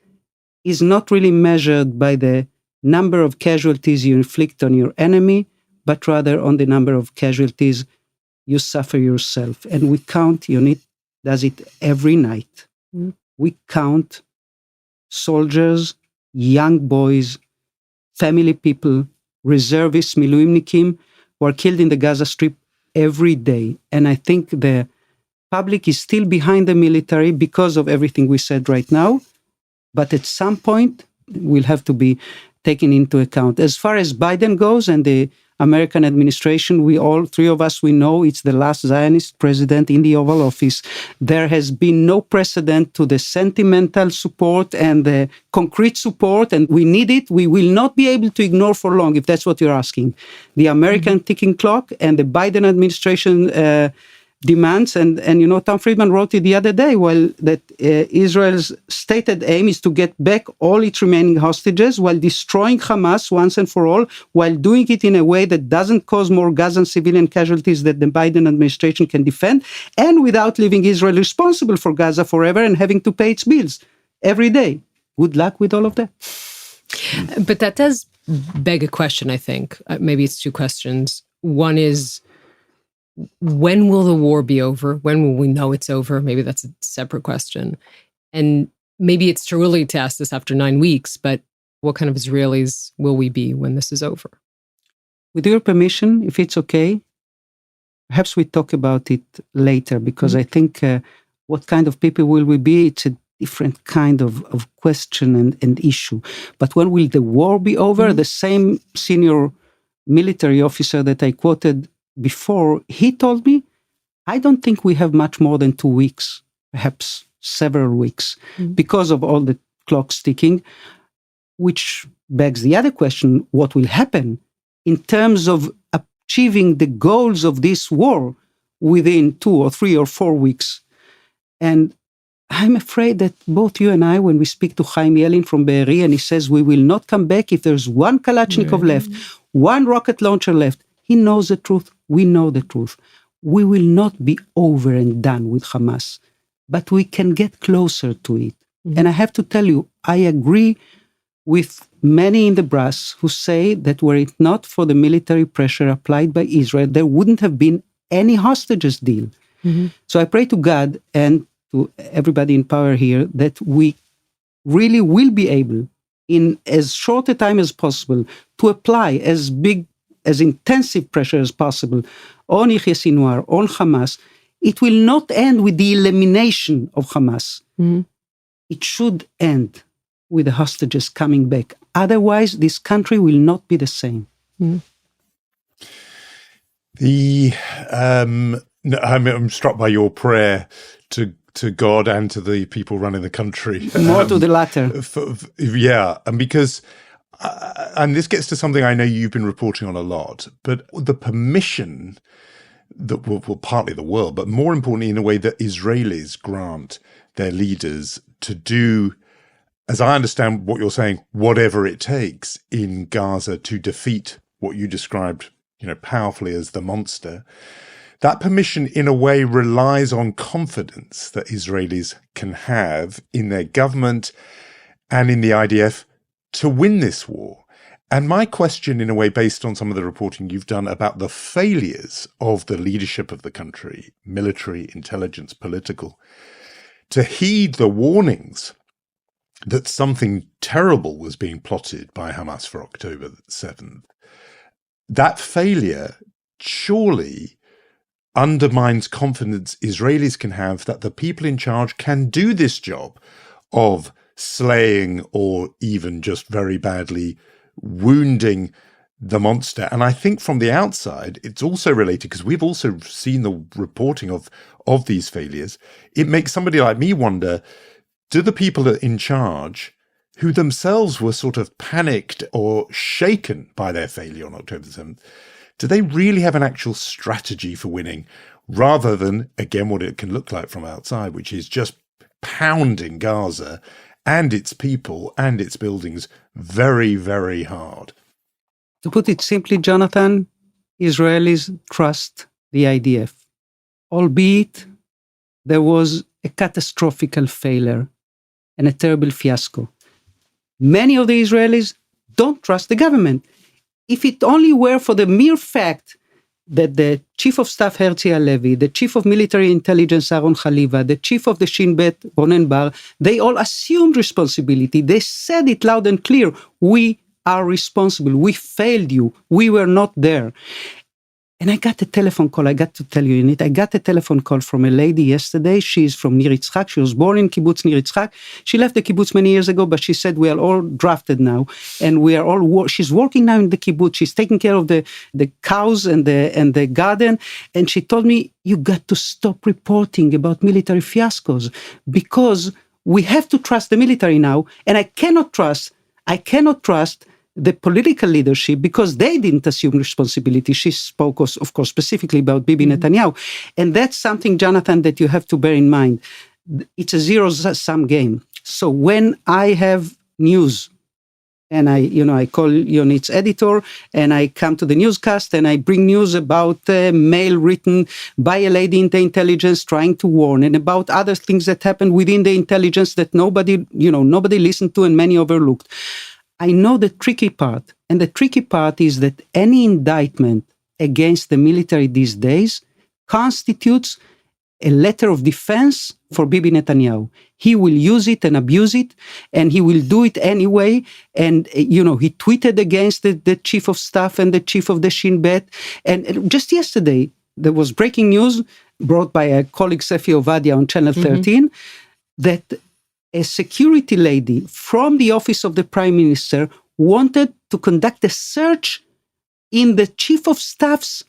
is not really measured by the number of casualties you inflict on your enemy, but rather on the number of casualties you suffer yourself. And we count, Yonit does it every night. We count soldiers, young boys, family people, reservists, miluimnikim, who are killed in the Gaza Strip every day. And I think the public is still behind the military because of everything we said right now. But at some point, will have to be taken into account. As far as Biden goes and the American administration, we all, 3 of us, we know it's the last Zionist president in the Oval Office. There has been no precedent to the sentimental support and the concrete support, and we need it. We will not be able to ignore for long, if that's what you're asking, the American ticking clock and the Biden administration demands. And Tom Friedman wrote it the other day, that Israel's stated aim is to get back all its remaining hostages while destroying Hamas once and for all, while doing it in a way that doesn't cause more Gazan civilian casualties that the Biden administration can defend, and without leaving Israel responsible for Gaza forever and having to pay its bills every day. Good luck with all of that. But that does beg a question, I think. Maybe it's 2 questions. One is, when will the war be over? When will we know it's over? Maybe that's a separate question. And maybe it's too early to ask this after 9 weeks, but what kind of Israelis will we be when this is over? With your permission, if it's okay, perhaps we talk about it later, because I think what kind of people will we be? It's a different kind of question and issue. But when will the war be over? The same senior military officer that I quoted before, he told me, I don't think we have much more than 2 weeks, perhaps several weeks, because of all the clocks ticking, which begs the other question, what will happen in terms of achieving the goals of this war within 2 or 3 or 4 weeks? And I'm afraid that both you and I, when we speak to Chaim Yelin from Be'eri, and he says we will not come back if there's one Kalashnikov left, one rocket launcher left, he knows the truth. We know the truth. We will not be over and done with Hamas, but we can get closer to it. And I have to tell you, I agree with many in the brass who say that were it not for the military pressure applied by Israel, there wouldn't have been any hostages deal. So I pray to God and to everybody in power here that we really will be able, in as short a time as possible, to apply as intensive pressure as possible on Yahya Sinwar, on Hamas. It will not end with the elimination of Hamas. It should end with the hostages coming back. Otherwise, this country will not be the same. I'm struck by your prayer to God and to the people running the country. More to the latter. And because, and this gets to something I know you've been reporting on a lot, but the permission that will partly the world, but more importantly in a way that Israelis grant their leaders to do, as I understand what you're saying, whatever it takes in Gaza to defeat what you described, powerfully as the monster. That permission, in a way, relies on confidence that Israelis can have in their government and in the IDF to win this war. And my question, in a way, based on some of the reporting you've done about the failures of the leadership of the country, military, intelligence, political, to heed the warnings that something terrible was being plotted by Hamas for October 7th, that failure surely undermines confidence Israelis can have that the people in charge can do this job of slaying or even just very badly wounding the monster. And I think from the outside, it's also related, because we've also seen the reporting of these failures. It makes somebody like me wonder, do the people in charge, who themselves were sort of panicked or shaken by their failure on October 7th, do they really have an actual strategy for winning, rather than, again, what it can look like from outside, which is just pounding Gaza and its people and its buildings very, very hard? To put it simply, Jonathan, Israelis trust the IDF, albeit there was a catastrophic failure and a terrible fiasco. Many of the Israelis don't trust the government. If it only were for the mere fact that the Chief of Staff Herzi Halevi, the Chief of Military Intelligence Aaron Haliva, the Chief of the Shin Bet Ronen Bar, they all assumed responsibility. They said it loud and clear. We are responsible. We failed you. We were not there. And I got a telephone call. I got to tell you, Yonit, I got a telephone call from a lady yesterday. She's from Nir Yitzchak. She was born in kibbutz Nir Yitzchak. She left the kibbutz many years ago, but she said we are all drafted now, and we are all. She's working now in the kibbutz. She's taking care of the cows and the garden. And she told me, you got to stop reporting about military fiascos, because we have to trust the military now, and I cannot trust the political leadership, because they didn't assume responsibility. She spoke, of course, specifically about Bibi Netanyahu. And that's something, Jonathan, that you have to bear in mind. It's a zero-sum game. So when I have news, and I call Yonit's editor, and I come to the newscast, and I bring news about mail written by a lady in the intelligence trying to warn, and about other things that happened within the intelligence that nobody listened to and many overlooked. I know the tricky part, and the tricky part is that any indictment against the military these days constitutes a letter of defense for Bibi Netanyahu. He will use it and abuse it, and he will do it anyway. And, he tweeted against the chief of staff and the chief of the Shin Bet. And just yesterday, there was breaking news brought by a colleague, Sefi Ovadia, on Channel 13, that a security lady from the office of the prime minister wanted to conduct a search in the chief of staff's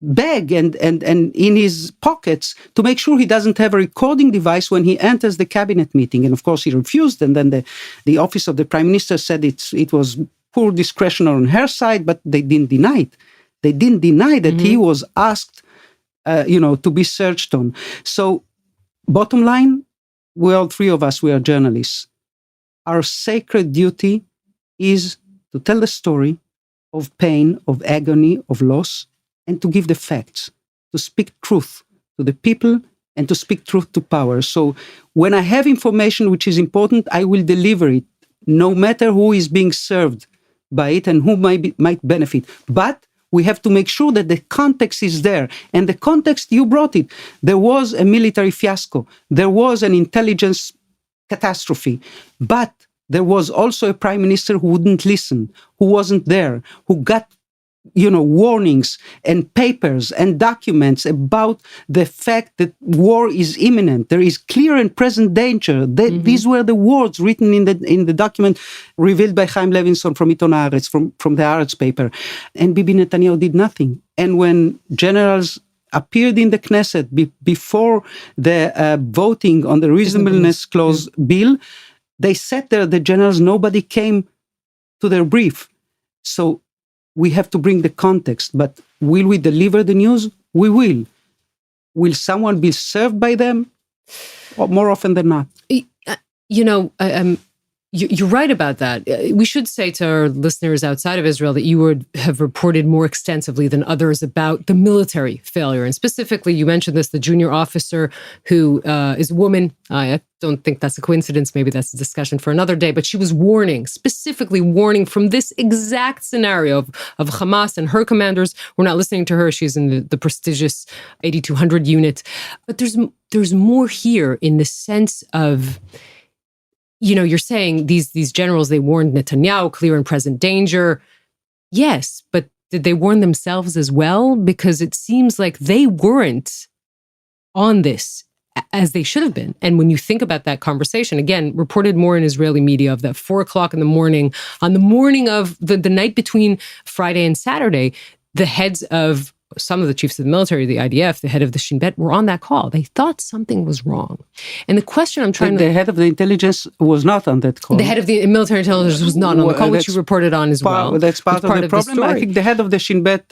bag and in his pockets to make sure he doesn't have a recording device when he enters the cabinet meeting. And of course he refused. And then the office of the prime minister said it was poor discretion on her side, but they didn't deny it. They didn't deny that he was asked, to be searched on. So bottom line, we all three of us, we are journalists. Our sacred duty is to tell the story of pain, of agony, of loss, and to give the facts, to speak truth to the people and to speak truth to power. So when I have information which is important, I will deliver it, no matter who is being served by it and who might benefit. But we have to make sure that the context is there. And the context, you brought it. There was a military fiasco. There was an intelligence catastrophe. But there was also a prime minister who wouldn't listen, who wasn't there, who got, warnings and papers and documents about the fact that war is imminent. There is clear and present danger. These were the words written in the document revealed by Chaim Levinson from Iton Haaretz, from the Haaretz paper. And Bibi Netanyahu did nothing. And when generals appeared in the Knesset before the voting on the reasonableness clause bill, they sat there, the generals, nobody came to their brief. So we have to bring the context. But will we deliver the news? We will. Will someone be served by them? Or more often than not. You're right about that. We should say to our listeners outside of Israel that you would have reported more extensively than others about the military failure. And specifically, you mentioned this, the junior officer who is a woman. I don't think that's a coincidence. Maybe that's a discussion for another day. But she was specifically warning from this exact scenario of Hamas and her commanders. We're not listening to her. She's in the prestigious 8200 unit. But there's more here in the sense of, you're saying these generals, they warned Netanyahu, clear and present danger. Yes, but did they warn themselves as well? Because it seems like they weren't on this as they should have been. And when you think about that conversation, again, reported more in Israeli media of that 4:00 in the morning, on the morning of the night between Friday and Saturday, the heads of some of the chiefs of the military, the IDF, the head of the Shin Bet, were on that call. They thought something was wrong. And the question I'm trying The head of the intelligence was not on that call. The head of the military intelligence was not on the call, which you reported on as well. That's part of the problem. I think the head of the Shin Bet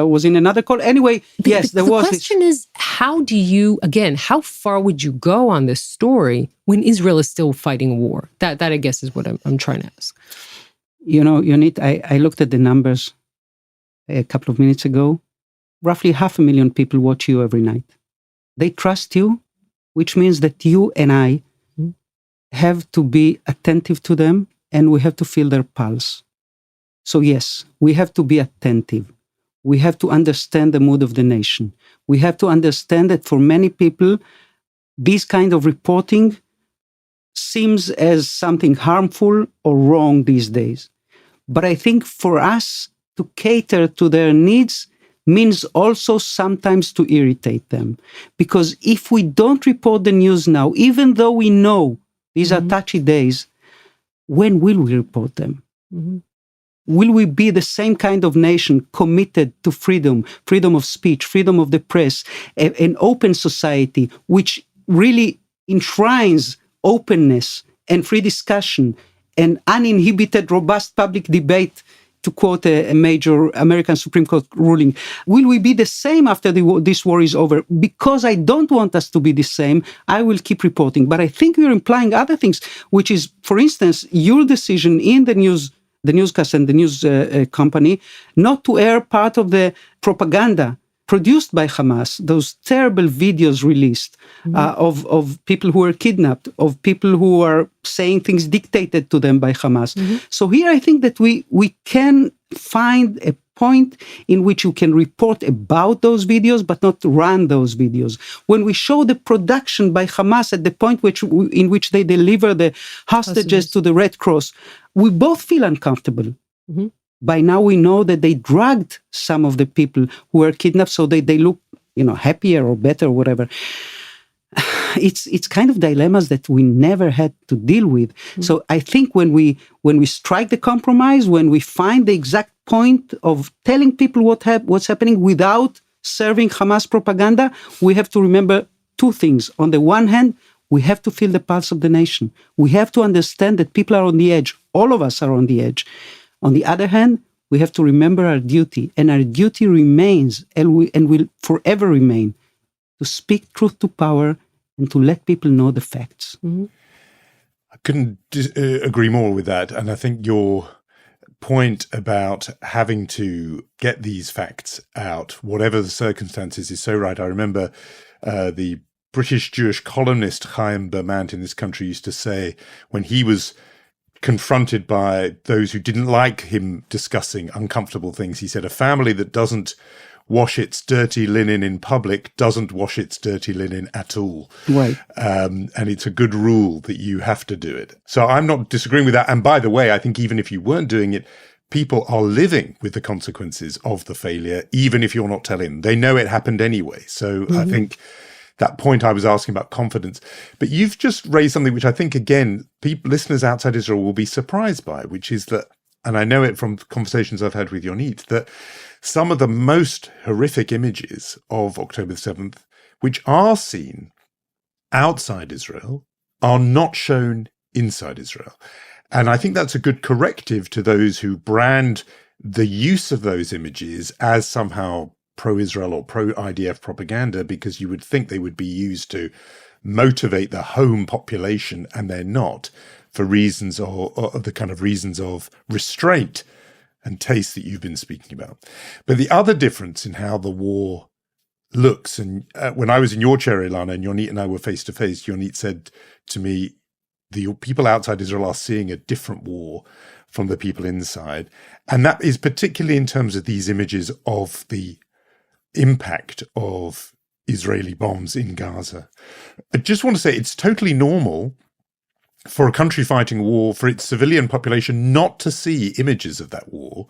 was in another call. Anyway, yes, there was. The question is, how far would you go on this story when Israel is still fighting a war? That I guess is what I'm trying to ask. Yonit, I looked at the numbers a couple of minutes ago. Roughly 500,000 people watch you every night. They trust you, which means that you and I have to be attentive to them and we have to feel their pulse. So yes, we have to be attentive. We have to understand the mood of the nation. We have to understand that for many people, this kind of reporting seems as something harmful or wrong these days. But I think for us to cater to their needs means also sometimes to irritate them. Because if we don't report the news now, even though we know these are touchy days, when will we report them? Will we be the same kind of nation committed to freedom of speech, freedom of the press, an open society, which really enshrines openness and free discussion and uninhibited, robust public debate, to quote a major American Supreme Court ruling? Will we be the same after this war is over? Because I don't want us to be the same, I will keep reporting. But I think you're implying other things, which is, for instance, your decision in the newscast and the news company not to air part of the propaganda produced by Hamas, those terrible videos released of people who were kidnapped, of people who are saying things dictated to them by Hamas. So here I think that we can find a point in which you can report about those videos, but not run those videos. When we show the production by Hamas at the point in which they deliver the hostages to the Red Cross, we both feel uncomfortable. By now we know that they drugged some of the people who were kidnapped so they look, happier or better or whatever. It's kind of dilemmas that we never had to deal with. So I think when we strike the compromise, when we find the exact point of telling people what's happening without serving Hamas propaganda, we have to remember two things. On the one hand, we have to feel the pulse of the nation. We have to understand that people are on the edge. All of us are on the edge. On the other hand, we have to remember our duty, and our duty remains and will forever remain to speak truth to power and to let people know the facts. I couldn't agree more with that. And I think your point about having to get these facts out, whatever the circumstances, is so right. I remember the British Jewish columnist Chaim Bermant in this country used to say, when he was confronted by those who didn't like him discussing uncomfortable things, he said, a family that doesn't wash its dirty linen in public doesn't wash its dirty linen at all. Right. And it's a good rule that you have to do it. So I'm not disagreeing with that. And by the way, I think even if you weren't doing it, people are living with the consequences of the failure, even if you're not telling them. They know it happened anyway. So I think that point I was asking about confidence. But you've just raised something which I think, again, listeners outside Israel will be surprised by, which is that, and I know it from conversations I've had with Yonit, that some of the most horrific images of October 7th, which are seen outside Israel, are not shown inside Israel. And I think that's a good corrective to those who brand the use of those images as somehow pro-Israel or pro-IDF propaganda, because you would think they would be used to motivate the home population, and they're not, for reasons or the kind of reasons of restraint and taste that you've been speaking about. But the other difference in how the war looks, and when I was in your chair, Ilana, and Yonit and I were face to face, Yonit said to me, the people outside Israel are seeing a different war from the people inside. And that is particularly in terms of these images of the impact of Israeli bombs in Gaza. I just want to say it's totally normal for a country fighting a war, for its civilian population not to see images of that war.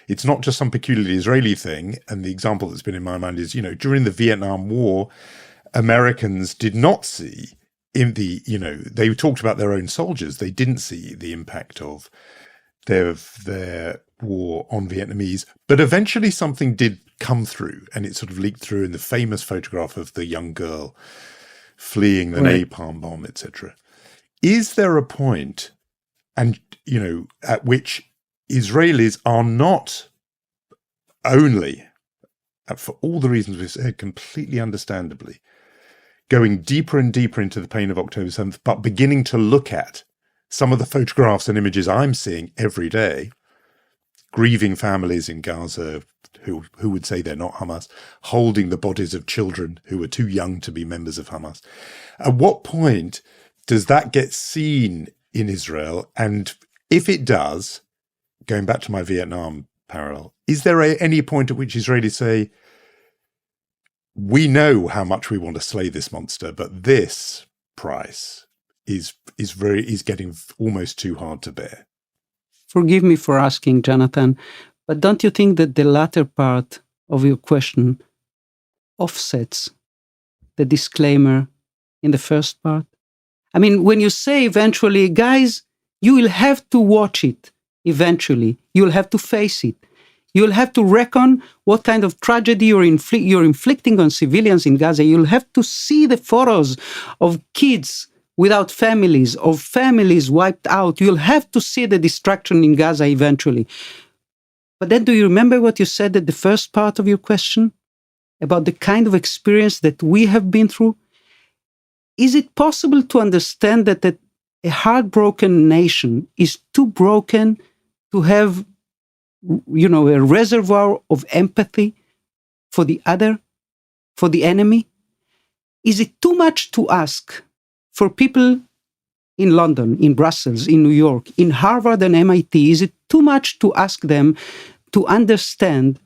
It's not just some peculiarly Israeli thing. And the example that's been in my mind is, during the Vietnam War, Americans did not see they talked about their own soldiers. They didn't see the impact of their war on Vietnamese. But eventually something did come through, and it sort of leaked through in the famous photograph of the young girl fleeing the napalm bomb, etc. Is there a point, and at which Israelis are not only, for all the reasons we've said, completely understandably, going deeper and deeper into the pain of October 7th, but beginning to look at some of the photographs and images I'm seeing every day, grieving families in Gaza who would say they're not Hamas, holding the bodies of children who were too young to be members of Hamas. At what point does that get seen in Israel? And if it does, going back to my Vietnam parallel, is there any point at which Israelis say, we know how much we want to slay this monster, but this price is getting almost too hard to bear? Forgive me for asking, Jonathan, but don't you think that the latter part of your question offsets the disclaimer in the first part? I mean, when you say eventually, guys, you will have to watch it eventually. You'll have to face it. You'll have to reckon what kind of tragedy you're inflicting on civilians in Gaza. You'll have to see the photos of kids without families, of families wiped out. You'll have to see the destruction in Gaza eventually. But then do you remember what you said at the first part of your question about the kind of experience that we have been through? Is it possible to understand that a heartbroken nation is too broken to have, a reservoir of empathy for the other, for the enemy? Is it too much to ask for people in London, in Brussels, in New York, in Harvard and MIT? Is it too much to ask them to understand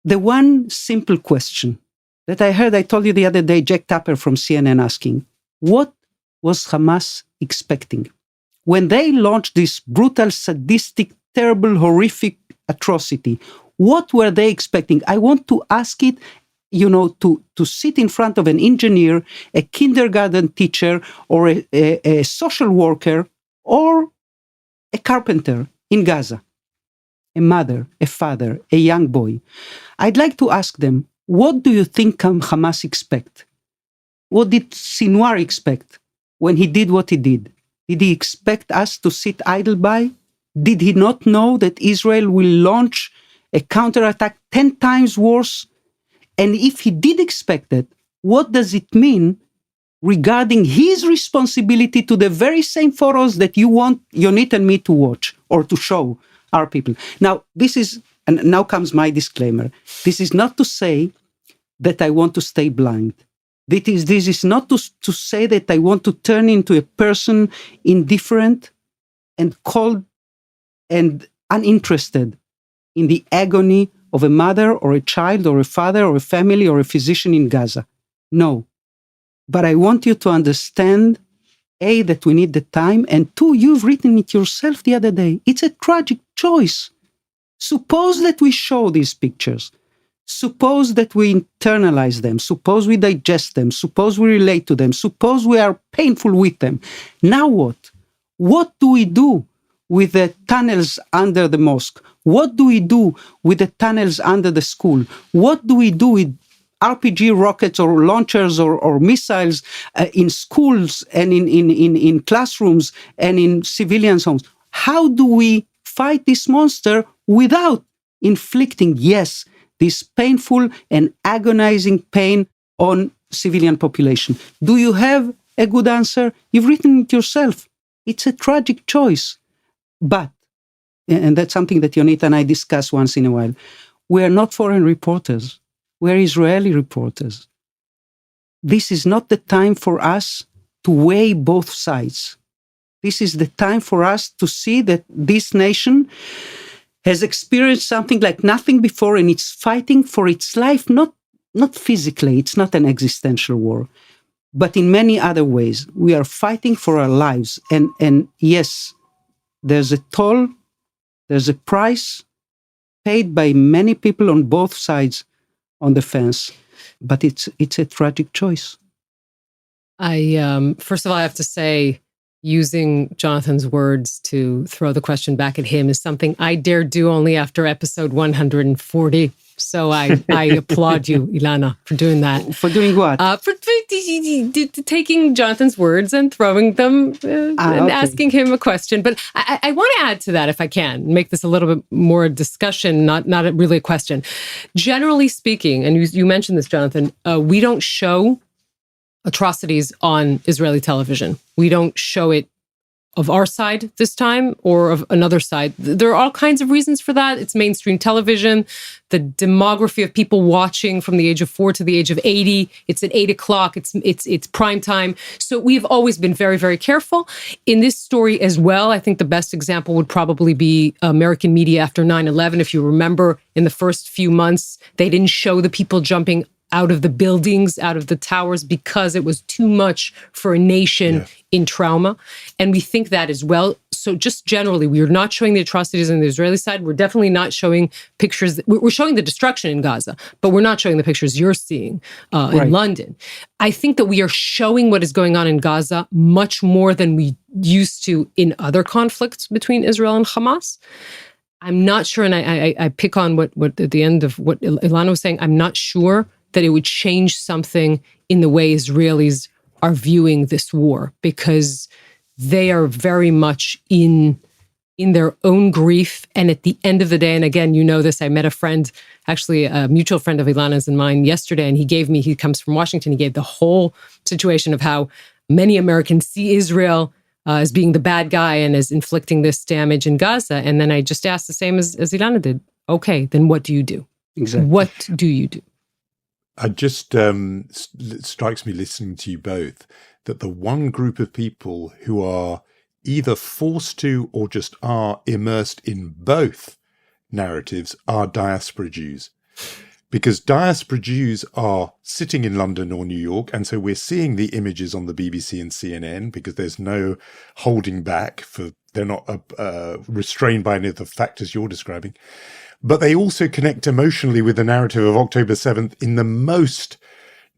the one simple question that I told you the other day, Jack Tapper from CNN asking, what was Hamas expecting? When they launched this brutal, sadistic, terrible, horrific atrocity, what were they expecting? I want to ask it, to sit in front of an engineer, a kindergarten teacher, or a social worker, or a carpenter in Gaza, a mother, a father, a young boy. I'd like to ask them, what do you think Hamas expect? What did Sinwar expect when he did what he did? Did he expect us to sit idle by? Did he not know that Israel will launch a counterattack 10 times worse? And if he did expect it, what does it mean regarding his responsibility to the very same photos that you want Yonit and me to watch or to show our people. Now, and now comes my disclaimer. This is not to say that I want to stay blind. This is not to say that I want to turn into a person indifferent and cold and uninterested in the agony of a mother or a child or a father or a family or a physician in Gaza. No. But I want you to understand, A, that we need the time, and two, you've written it yourself the other day. It's a tragic choice. Suppose that we show these pictures. Suppose that we internalize them. Suppose we digest them. Suppose we relate to them. Suppose we are painful with them. Now what? What do we do with the tunnels under the mosque? What do we do with the tunnels under the school? What do we do with RPG rockets or launchers or missiles in schools and in classrooms and in civilian homes? How do we fight this monster without inflicting, yes, this painful and agonizing pain on civilian population? Do you have a good answer? You've written it yourself. It's a tragic choice. But, and that's something that Yonit and I discuss once in a while, we are not foreign reporters. We're Israeli reporters. This is not the time for us to weigh both sides. This is the time for us to see that this nation has experienced something like nothing before, and it's fighting for its life, not physically, it's not an existential war, but in many other ways. We are fighting for our lives. And yes, there's a toll, there's a price paid by many people on both sides on the fence, but it's a tragic choice. I first of all, I have to say, using Jonathan's words to throw the question back at him is something I dare do only after episode 140. So I applaud you, Ilana, for doing that. For doing what? For taking Jonathan's words and throwing them and asking him a question. But I want to add to that, if I can, make this a little bit more a discussion, not really a question. Generally speaking, and you mentioned this, Jonathan, we don't show atrocities on Israeli television. We don't show it of our side this time or of another side. There are all kinds of reasons for that. It's mainstream television, the demography of people watching from the age of 4 to the age of 80. It's at 8 o'clock. It's prime time. So we've always been very, very careful. In this story as well, I think the best example would probably be American media after 9/11. If you remember, in the first few months, they didn't show the people jumping out of the buildings, out of the towers, because it was too much for a nation in trauma. And we think that as well. So just generally, we are not showing the atrocities on the Israeli side. We're definitely not showing pictures. We're showing the destruction in Gaza, but we're not showing the pictures you're seeing in London. I think that we are showing what is going on in Gaza much more than we used to in other conflicts between Israel and Hamas. I'm not sure, and I pick on what at the end of what Ilana was saying, I'm not sure that it would change something in the way Israelis are viewing this war, because they are very much in their own grief. And at the end of the day, and again, you know this, I met a friend, actually a mutual friend of Ilana's and mine yesterday, and he comes from Washington, he gave the whole situation of how many Americans see Israel as being the bad guy and as inflicting this damage in Gaza. And then I just asked the same as Ilana did. Okay, then what do you do? Exactly. What do you do? I just, it strikes me listening to you both that the one group of people who are either forced to or just are immersed in both narratives are diaspora Jews. Because diaspora Jews are sitting in London or New York, and so we're seeing the images on the BBC and CNN because there's no holding back, they're not restrained by any of the factors you're describing. But they also connect emotionally with the narrative of October 7th in the most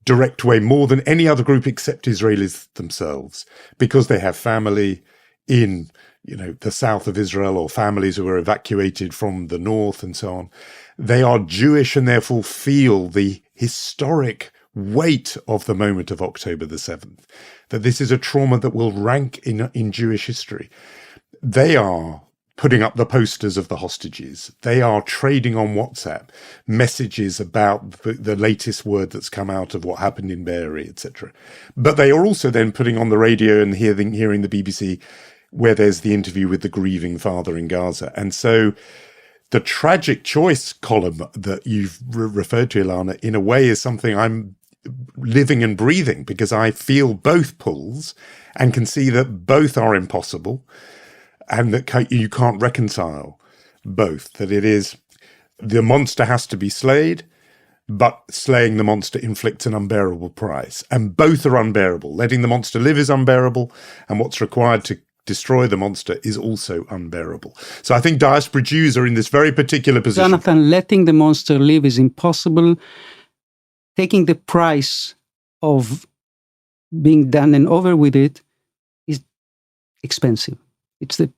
direct way, more than any other group except Israelis themselves, because they have family in, the south of Israel, or families who were evacuated from the north and so on. They are Jewish and therefore feel the historic weight of the moment of October the 7th, that this is a trauma that will rank in Jewish history. They are putting up the posters of the hostages. They are trading on WhatsApp messages about the latest word that's come out of what happened in Be'eri, etc. But they are also then putting on the radio and hearing the BBC, where there's the interview with the grieving father in Gaza. And so the tragic choice column that you've referred to, Ilana, in a way is something I'm living and breathing, because I feel both pulls and can see that both are impossible and that you can't reconcile both, that it is the monster has to be slayed, but slaying the monster inflicts an unbearable price. And both are unbearable. Letting the monster live is unbearable, and what's required to destroy the monster is also unbearable. So I think diaspora Jews are in this very particular position. Jonathan, letting the monster live is impossible. Taking the price of being done and over with it is expensive. It's the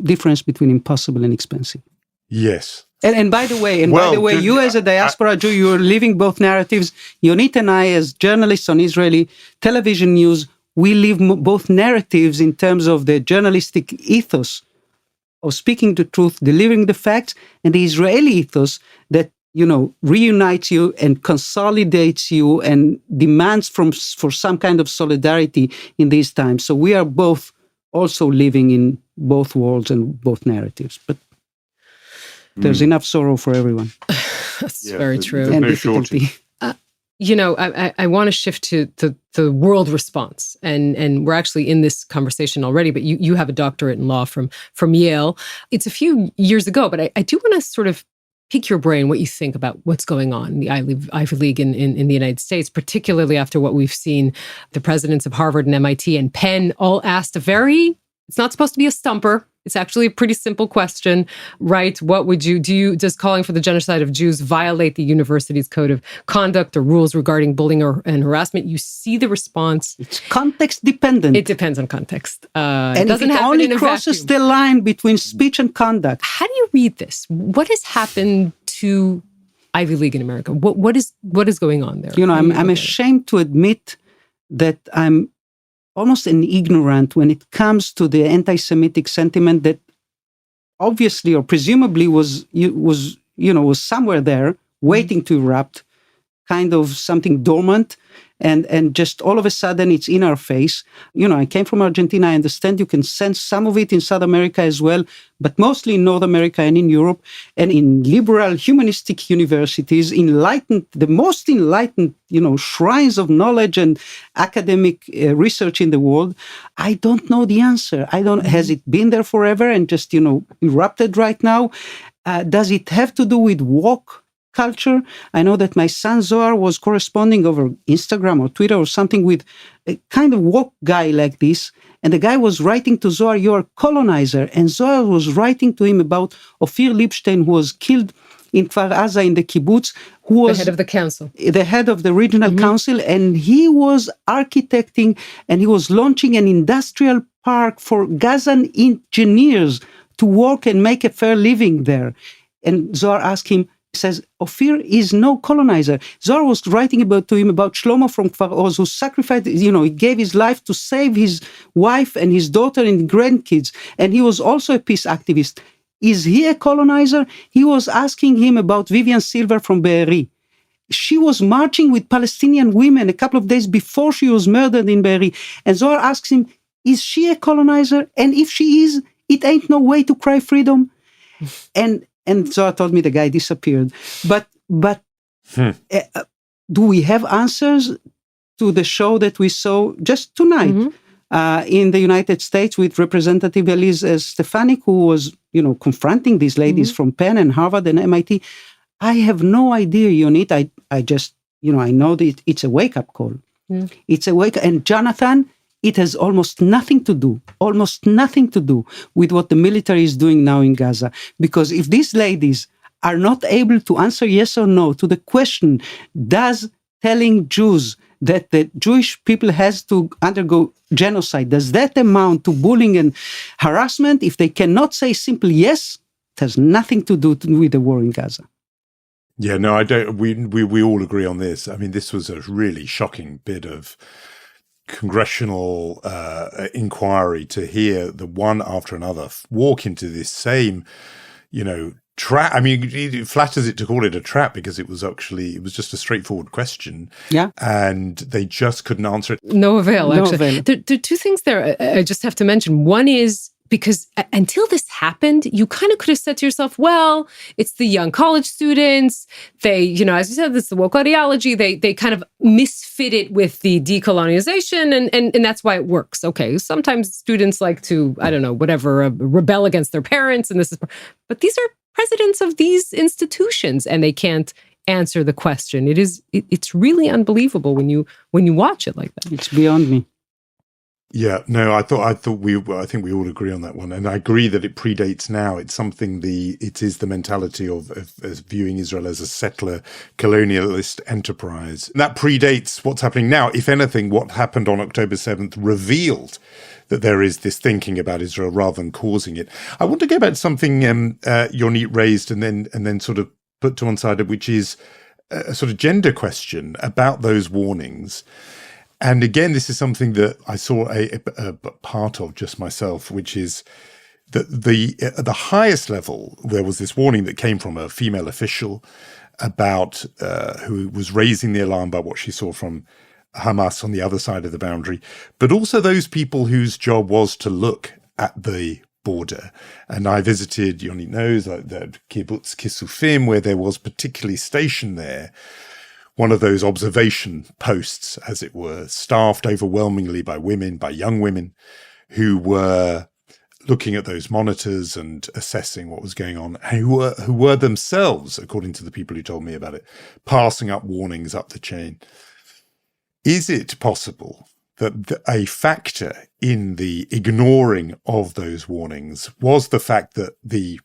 difference between impossible and expensive. Yes. And by the way, you as a diaspora Jew, you're living both narratives. Yonit and I, as journalists on Israeli television news, we live both narratives in terms of the journalistic ethos of speaking the truth, delivering the facts, and the Israeli ethos that, reunites you and consolidates you and demands for some kind of solidarity in these times. So we are both also living in both worlds and both narratives. But there's enough sorrow for everyone. That's very true. And difficulty. I want to shift to the world response, and we're actually in this conversation already, but you have a doctorate in law from Yale. It's a few years ago, but I do want to sort of pick your brain what you think about what's going on in the Ivy League in the United States, particularly after what we've seen. The presidents of Harvard and MIT and Penn all asked it's not supposed to be a stumper. It's actually a pretty simple question, right? What would does calling for the genocide of Jews violate the university's code of conduct or rules regarding bullying and harassment? You see the response. It's context dependent. It depends on context. And it doesn't if it happen only in a crosses vacuum. the line between speech and conduct. How do you read this? What has happened to Ivy League in America? What is going on there? I'm ashamed to admit that I'm almost an ignorant when it comes to the anti-Semitic sentiment that obviously or presumably was somewhere there waiting to erupt, kind of something dormant, and just all of a sudden it's in our face. I came from Argentina. I understand you can sense some of it in South America as well, but mostly in North America and in Europe and in liberal humanistic universities, the most enlightened, shrines of knowledge and academic research in the world. I don't know the answer. Has it been there forever and just, erupted right now? Does it have to do with woke culture? I know that my son Zohar was corresponding over Instagram or Twitter or something with a kind of woke guy like this. And the guy was writing to Zohar, "You're a colonizer." And Zohar was writing to him about Ophir Lipstein, who was killed in Kfar Aza in the kibbutz, who was the head of the council, the head of the regional council. And he was architecting and he was launching an industrial park for Gazan engineers to work and make a fair living there. And Zohar asked him, says, Ophir is no colonizer. Zohar was writing to him about Shlomo from Kfar Oz, who sacrificed, he gave his life to save his wife and his daughter and grandkids. And he was also a peace activist. Is he a colonizer? He was asking him about Vivian Silver from Be'eri. She was marching with Palestinian women a couple of days before she was murdered in Be'eri. And Zohar asks him, is she a colonizer? And if she is, it ain't no way to cry freedom. And Zohar told me the guy disappeared. But do we have answers to the show that we saw just tonight in the United States with Representative Elise Stefanik, who was, confronting these ladies from Penn and Harvard and MIT? I have no idea, Yonit. I just, I know that it's a wake-up call. It's a wake-up. And Jonathan, it has almost nothing to do with what the military is doing now in Gaza. Because if these ladies are not able to answer yes or no to the question, does telling Jews that the Jewish people has to undergo genocide, does that amount to bullying and harassment? If they cannot say simply yes, it has nothing to do with the war in Gaza. Yeah, no, I don't. We all agree on this. I mean, this was a really shocking bit of congressional inquiry to hear the one after another walk into this same, trap. I mean, it flatters it to call it a trap because it was just a straightforward question. Yeah. And they just couldn't answer it. No avail, No actually. avail. There are two things there I just have to mention. One is because until this happened, you kind of could have said to yourself, well, it's the young college students. They, as you said, this is the woke ideology. They kind of misfit it with the decolonization, and that's why it works. Okay, sometimes students like to, I don't know, whatever, rebel against their parents, but these are presidents of these institutions, and they can't answer the question. It's really unbelievable when you watch it like that. It's beyond me. Yeah, no, I think we all agree on that one, and I agree that it predates now. It's something it is the mentality of viewing Israel as a settler colonialist enterprise. And that predates what's happening now. If anything, what happened on October 7th revealed that there is this thinking about Israel rather than causing it. I want to go back to something Yonit raised and then sort of put to one side, which is a sort of gender question about those warnings. And again, this is something that I saw a part of just myself, which is that at the highest level, there was this warning that came from a female official about who was raising the alarm about what she saw from Hamas on the other side of the boundary, but also those people whose job was to look at the border. And I visited, Yonit knows, the kibbutz Kisufim, where there was particularly stationed there one of those observation posts, as it were, staffed overwhelmingly by women, by young women, who were looking at those monitors and assessing what was going on, and who were themselves, according to the people who told me about it, passing up warnings up the chain. Is it possible that a factor in the ignoring of those warnings was the fact that the,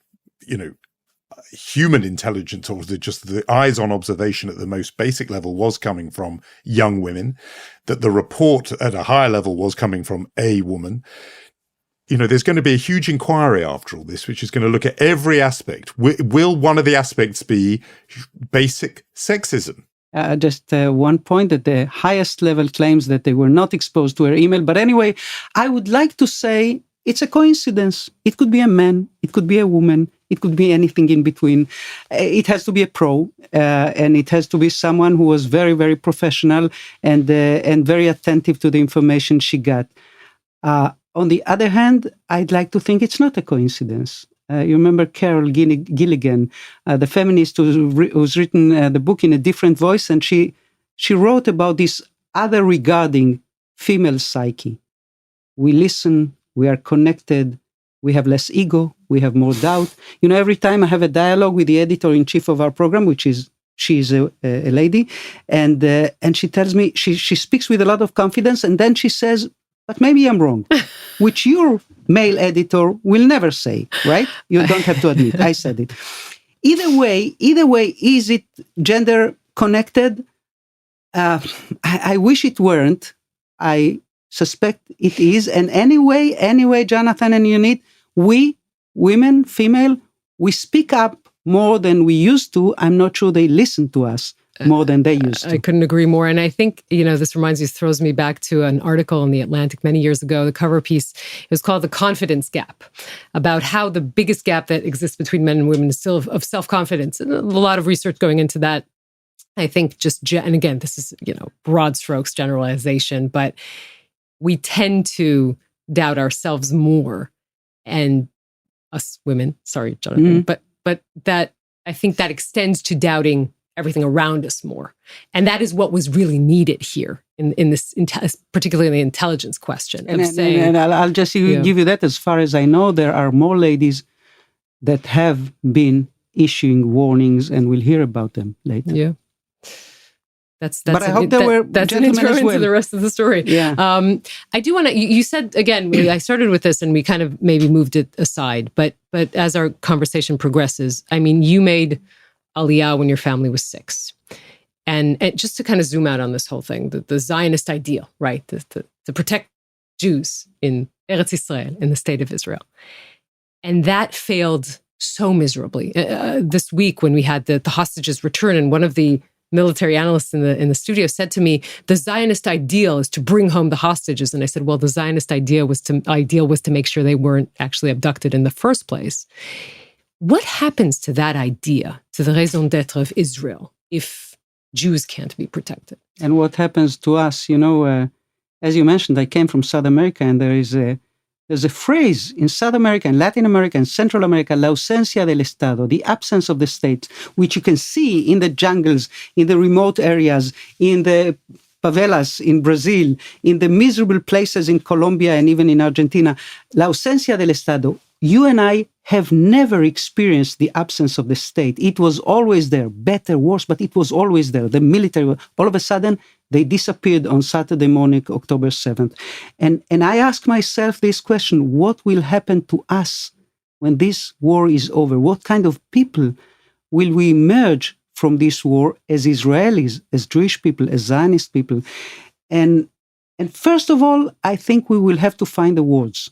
human intelligence, or just the eyes-on observation at the most basic level, was coming from young women, that the report at a higher level was coming from a woman? There's going to be a huge inquiry after all this, which is going to look at every aspect. Will one of the aspects be basic sexism? Just one point, that the highest level claims that they were not exposed to her email. But anyway, I would like to say it's a coincidence. It could be a man, it could be a woman, it could be anything in between. It has to be a pro, and it has to be someone who was very, very professional and very attentive to the information she got. On the other hand, I'd like to think it's not a coincidence. You remember Carol Gilligan, the feminist who's written the book in a different voice, and she wrote about this other regarding female psyche. We listen, we are connected, we have less ego, we have more doubt. Every time I have a dialogue with the editor-in-chief of our program, she's a lady, and she tells me, she speaks with a lot of confidence, and then she says, but maybe I'm wrong, which your male editor will never say, right? You don't have to admit, I said it. Either way, is it gender connected? I wish it weren't. I suspect it is. And anyway, Jonathan and Yonit, we, women, female, we speak up more than we used to. I'm not sure they listen to us more than they used to. I couldn't agree more. And I think, this throws me back to an article in The Atlantic many years ago. The cover piece, it was called The Confidence Gap, about how the biggest gap that exists between men and women is still of self-confidence. And a lot of research going into that. I think and again, this is, broad strokes generalization, but we tend to doubt ourselves more, and us women, sorry, Jonathan, but that, I think that extends to doubting everything around us more. And that is what was really needed here in this, particularly in the intelligence question. And I'll just give you that. As far as I know, there are more ladies that have been issuing warnings, and we'll hear about them later. Yeah. That's but I hope there were that's an intro into the rest of the story. Yeah. I do want to, you said, again, I started with this and we kind of maybe moved it aside, but as our conversation progresses, you made Aliyah when your family was 6. And just to kind of zoom out on this whole thing, the Zionist ideal, right? To protect Jews in Eretz Israel, in the state of Israel. And that failed so miserably. This week when we had the hostages return, and one of the military analyst in the studio, said to me, the Zionist ideal is to bring home the hostages. And I said, well, the Zionist ideal was to make sure they weren't actually abducted in the first place. What happens to that idea, to the raison d'etre of Israel, if Jews can't be protected? And what happens to us? As you mentioned, I came from South America, and there's a phrase in South America and Latin America and Central America, la ausencia del Estado, the absence of the state, which you can see in the jungles, in the remote areas, in the favelas in Brazil, in the miserable places in Colombia and even in Argentina. La ausencia del Estado. You and I have never experienced the absence of the state. It was always there, better, worse, but it was always there. The military, all of a sudden, they disappeared on Saturday morning, October 7th. And I ask myself this question: what will happen to us when this war is over? What kind of people will we emerge from this war as Israelis, as Jewish people, as Zionist people? And first of all, I think we will have to find the words.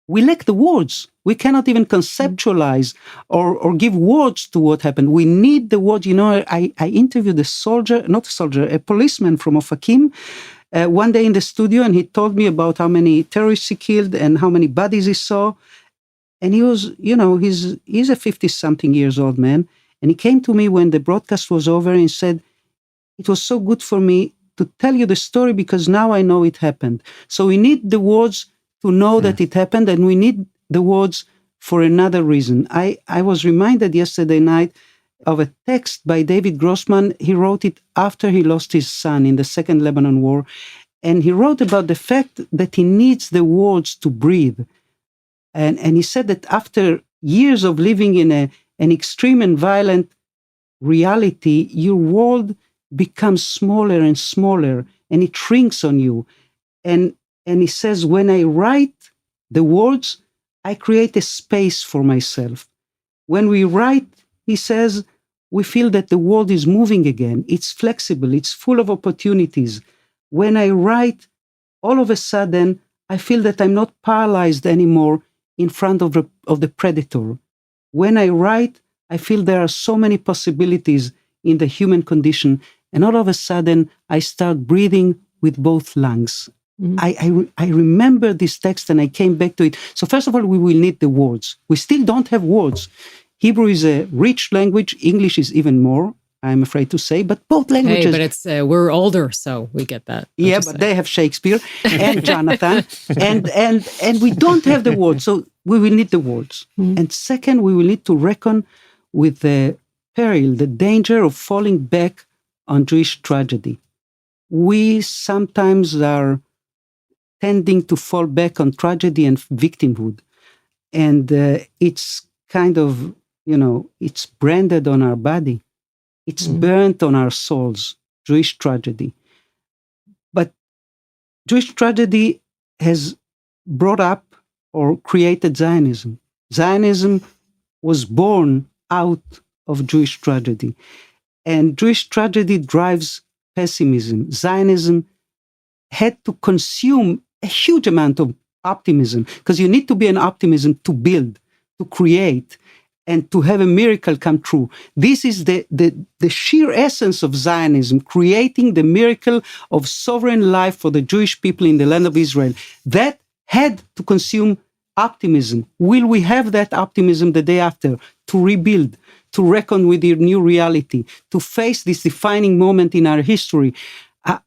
We lack the words. We cannot even conceptualize or give words to what happened. We need the words. I interviewed a policeman from Ofakim one day in the studio, and he told me about how many terrorists he killed and how many bodies he saw. And he was, he's a 50-something years old man. And he came to me when the broadcast was over and said, it was so good for me to tell you the story because now I know it happened. So we need the words to know that it happened, and we need the words for another reason. I was reminded yesterday night of a text by David Grossman. He wrote it after he lost his son in the Second Lebanon War, and he wrote about the fact that he needs the words to breathe. And he said that after years of living in an extreme and violent reality, your world becomes smaller and smaller, and it shrinks on you. And he says, when I write the words, I create a space for myself. When we write, he says, we feel that the world is moving again. It's flexible. It's full of opportunities. When I write, all of a sudden, I feel that I'm not paralyzed anymore in front of the predator. When I write, I feel there are so many possibilities in the human condition. And all of a sudden, I start breathing with both lungs. I remember this text and I came back to it. So first of all, we will need the words. We still don't have words. Hebrew is a rich language. English is even more, I'm afraid to say, but both languages. Hey, but it's we're older, so we get that. Yeah, but they have Shakespeare and Jonathan, and we don't have the words, so we will need the words. And second, we will need to reckon with the peril, the danger of falling back on Jewish tragedy. We sometimes are tending to fall back on tragedy and victimhood. And it's kind of, it's branded on our body. It's burnt on our souls, Jewish tragedy. But Jewish tragedy has brought up or created Zionism. Zionism was born out of Jewish tragedy. And Jewish tragedy drives pessimism. Zionism had to consume a huge amount of optimism, because you need to be an optimism to build, to create, and to have a miracle come true. This is the sheer essence of Zionism, creating the miracle of sovereign life for the Jewish people in the land of Israel. That had to consume optimism. Will we have that optimism the day after to rebuild, to reckon with the new reality, to face this defining moment in our history?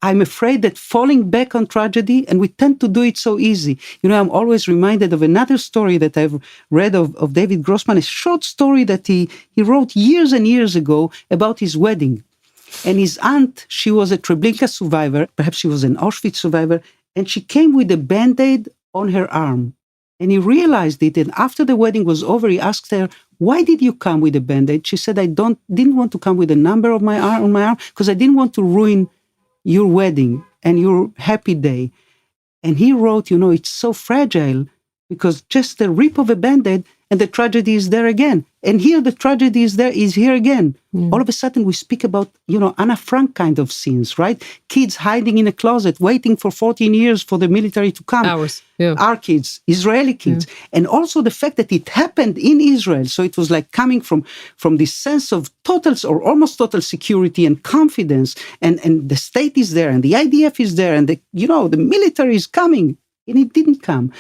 I'm afraid that falling back on tragedy, and we tend to do it so easy. I'm always reminded of another story that I've read of David Grossman, a short story that he wrote years and years ago about his wedding. And his aunt, she was a Treblinka survivor, perhaps she was an Auschwitz survivor, and she came with a Band-Aid on her arm. And he realized it, and after the wedding was over, he asked her, why did you come with a Band-Aid? She said, I didn't want to come with a number of my arm on my arm, because I didn't want to ruin your wedding and your happy day. And he wrote, it's so fragile because just the rip of a Band-Aid and the tragedy is there again. And here the tragedy is here again. All of a sudden we speak about, Anna Frank kind of scenes, right? Kids hiding in a closet, waiting for 14 years for the military to come. Ours, yeah. Our kids, Israeli kids. Yeah. And also the fact that it happened in Israel. So it was like coming from this sense of total or almost total security and confidence. And the state is there and the IDF is there and the military is coming. And it didn't come.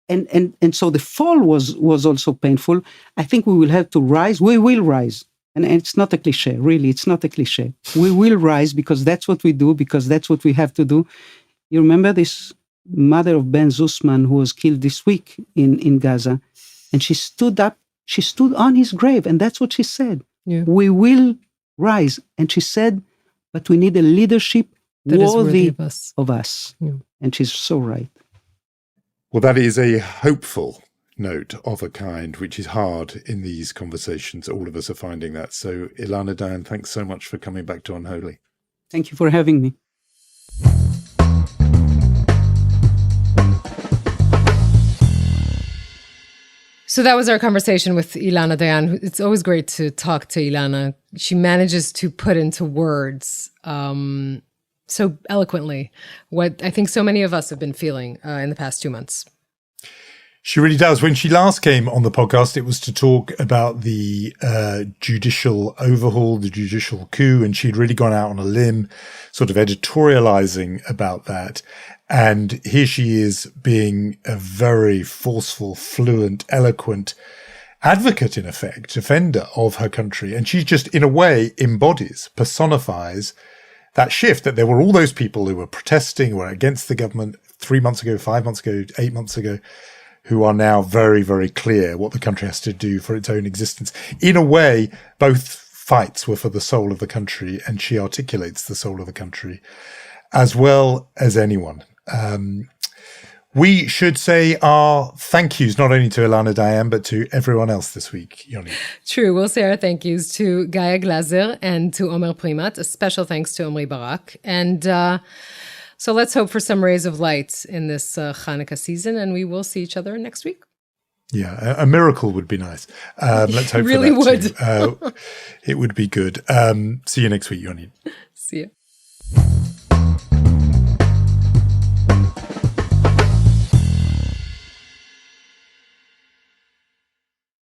And so the fall was also painful. I think we will have to rise. We will rise. And it's not a cliche, really. It's not a cliche. We will rise because that's what we do, because that's what we have to do. You remember this mother of Ben Zussman who was killed this week in Gaza? And she stood up. She stood on his grave. And that's what she said. Yeah. We will rise. And she said, but we need a leadership worthy of us. Yeah. And she's so right. Well, that is a hopeful note of a kind, which is hard in these conversations. All of us are finding that. So, Ilana Dayan, thanks so much for coming back to Unholy. Thank you for having me. So that was our conversation with Ilana Dayan. It's always great to talk to Ilana. She manages to put into words so eloquently what I think so many of us have been feeling in the past 2 months. She really does. When she last came on the podcast, it was to talk about the judicial overhaul, the judicial coup, and she'd really gone out on a limb, sort of editorializing about that. And here she is being a very forceful, fluent, eloquent advocate, in effect, defender of her country. And she just, in a way, embodies, personifies that shift, that there were all those people who were protesting, who were against the government 3 months ago, 5 months ago, 8 months ago, who are now very, very clear what the country has to do for its own existence. In a way, both fights were for the soul of the country, and she articulates the soul of the country as well as anyone. We should say our thank yous, not only to Ilana Dayan, but to everyone else this week, Yonit. True. We'll say our thank yous to Gaia Glazer and to Omer Primat. A special thanks to Omri Barak. And so let's hope for some rays of light in this Hanukkah season, and we will see each other next week. Yeah, a miracle would be nice. Let's hope really for that would. Too. It would be good. See you next week, Yonit. See you.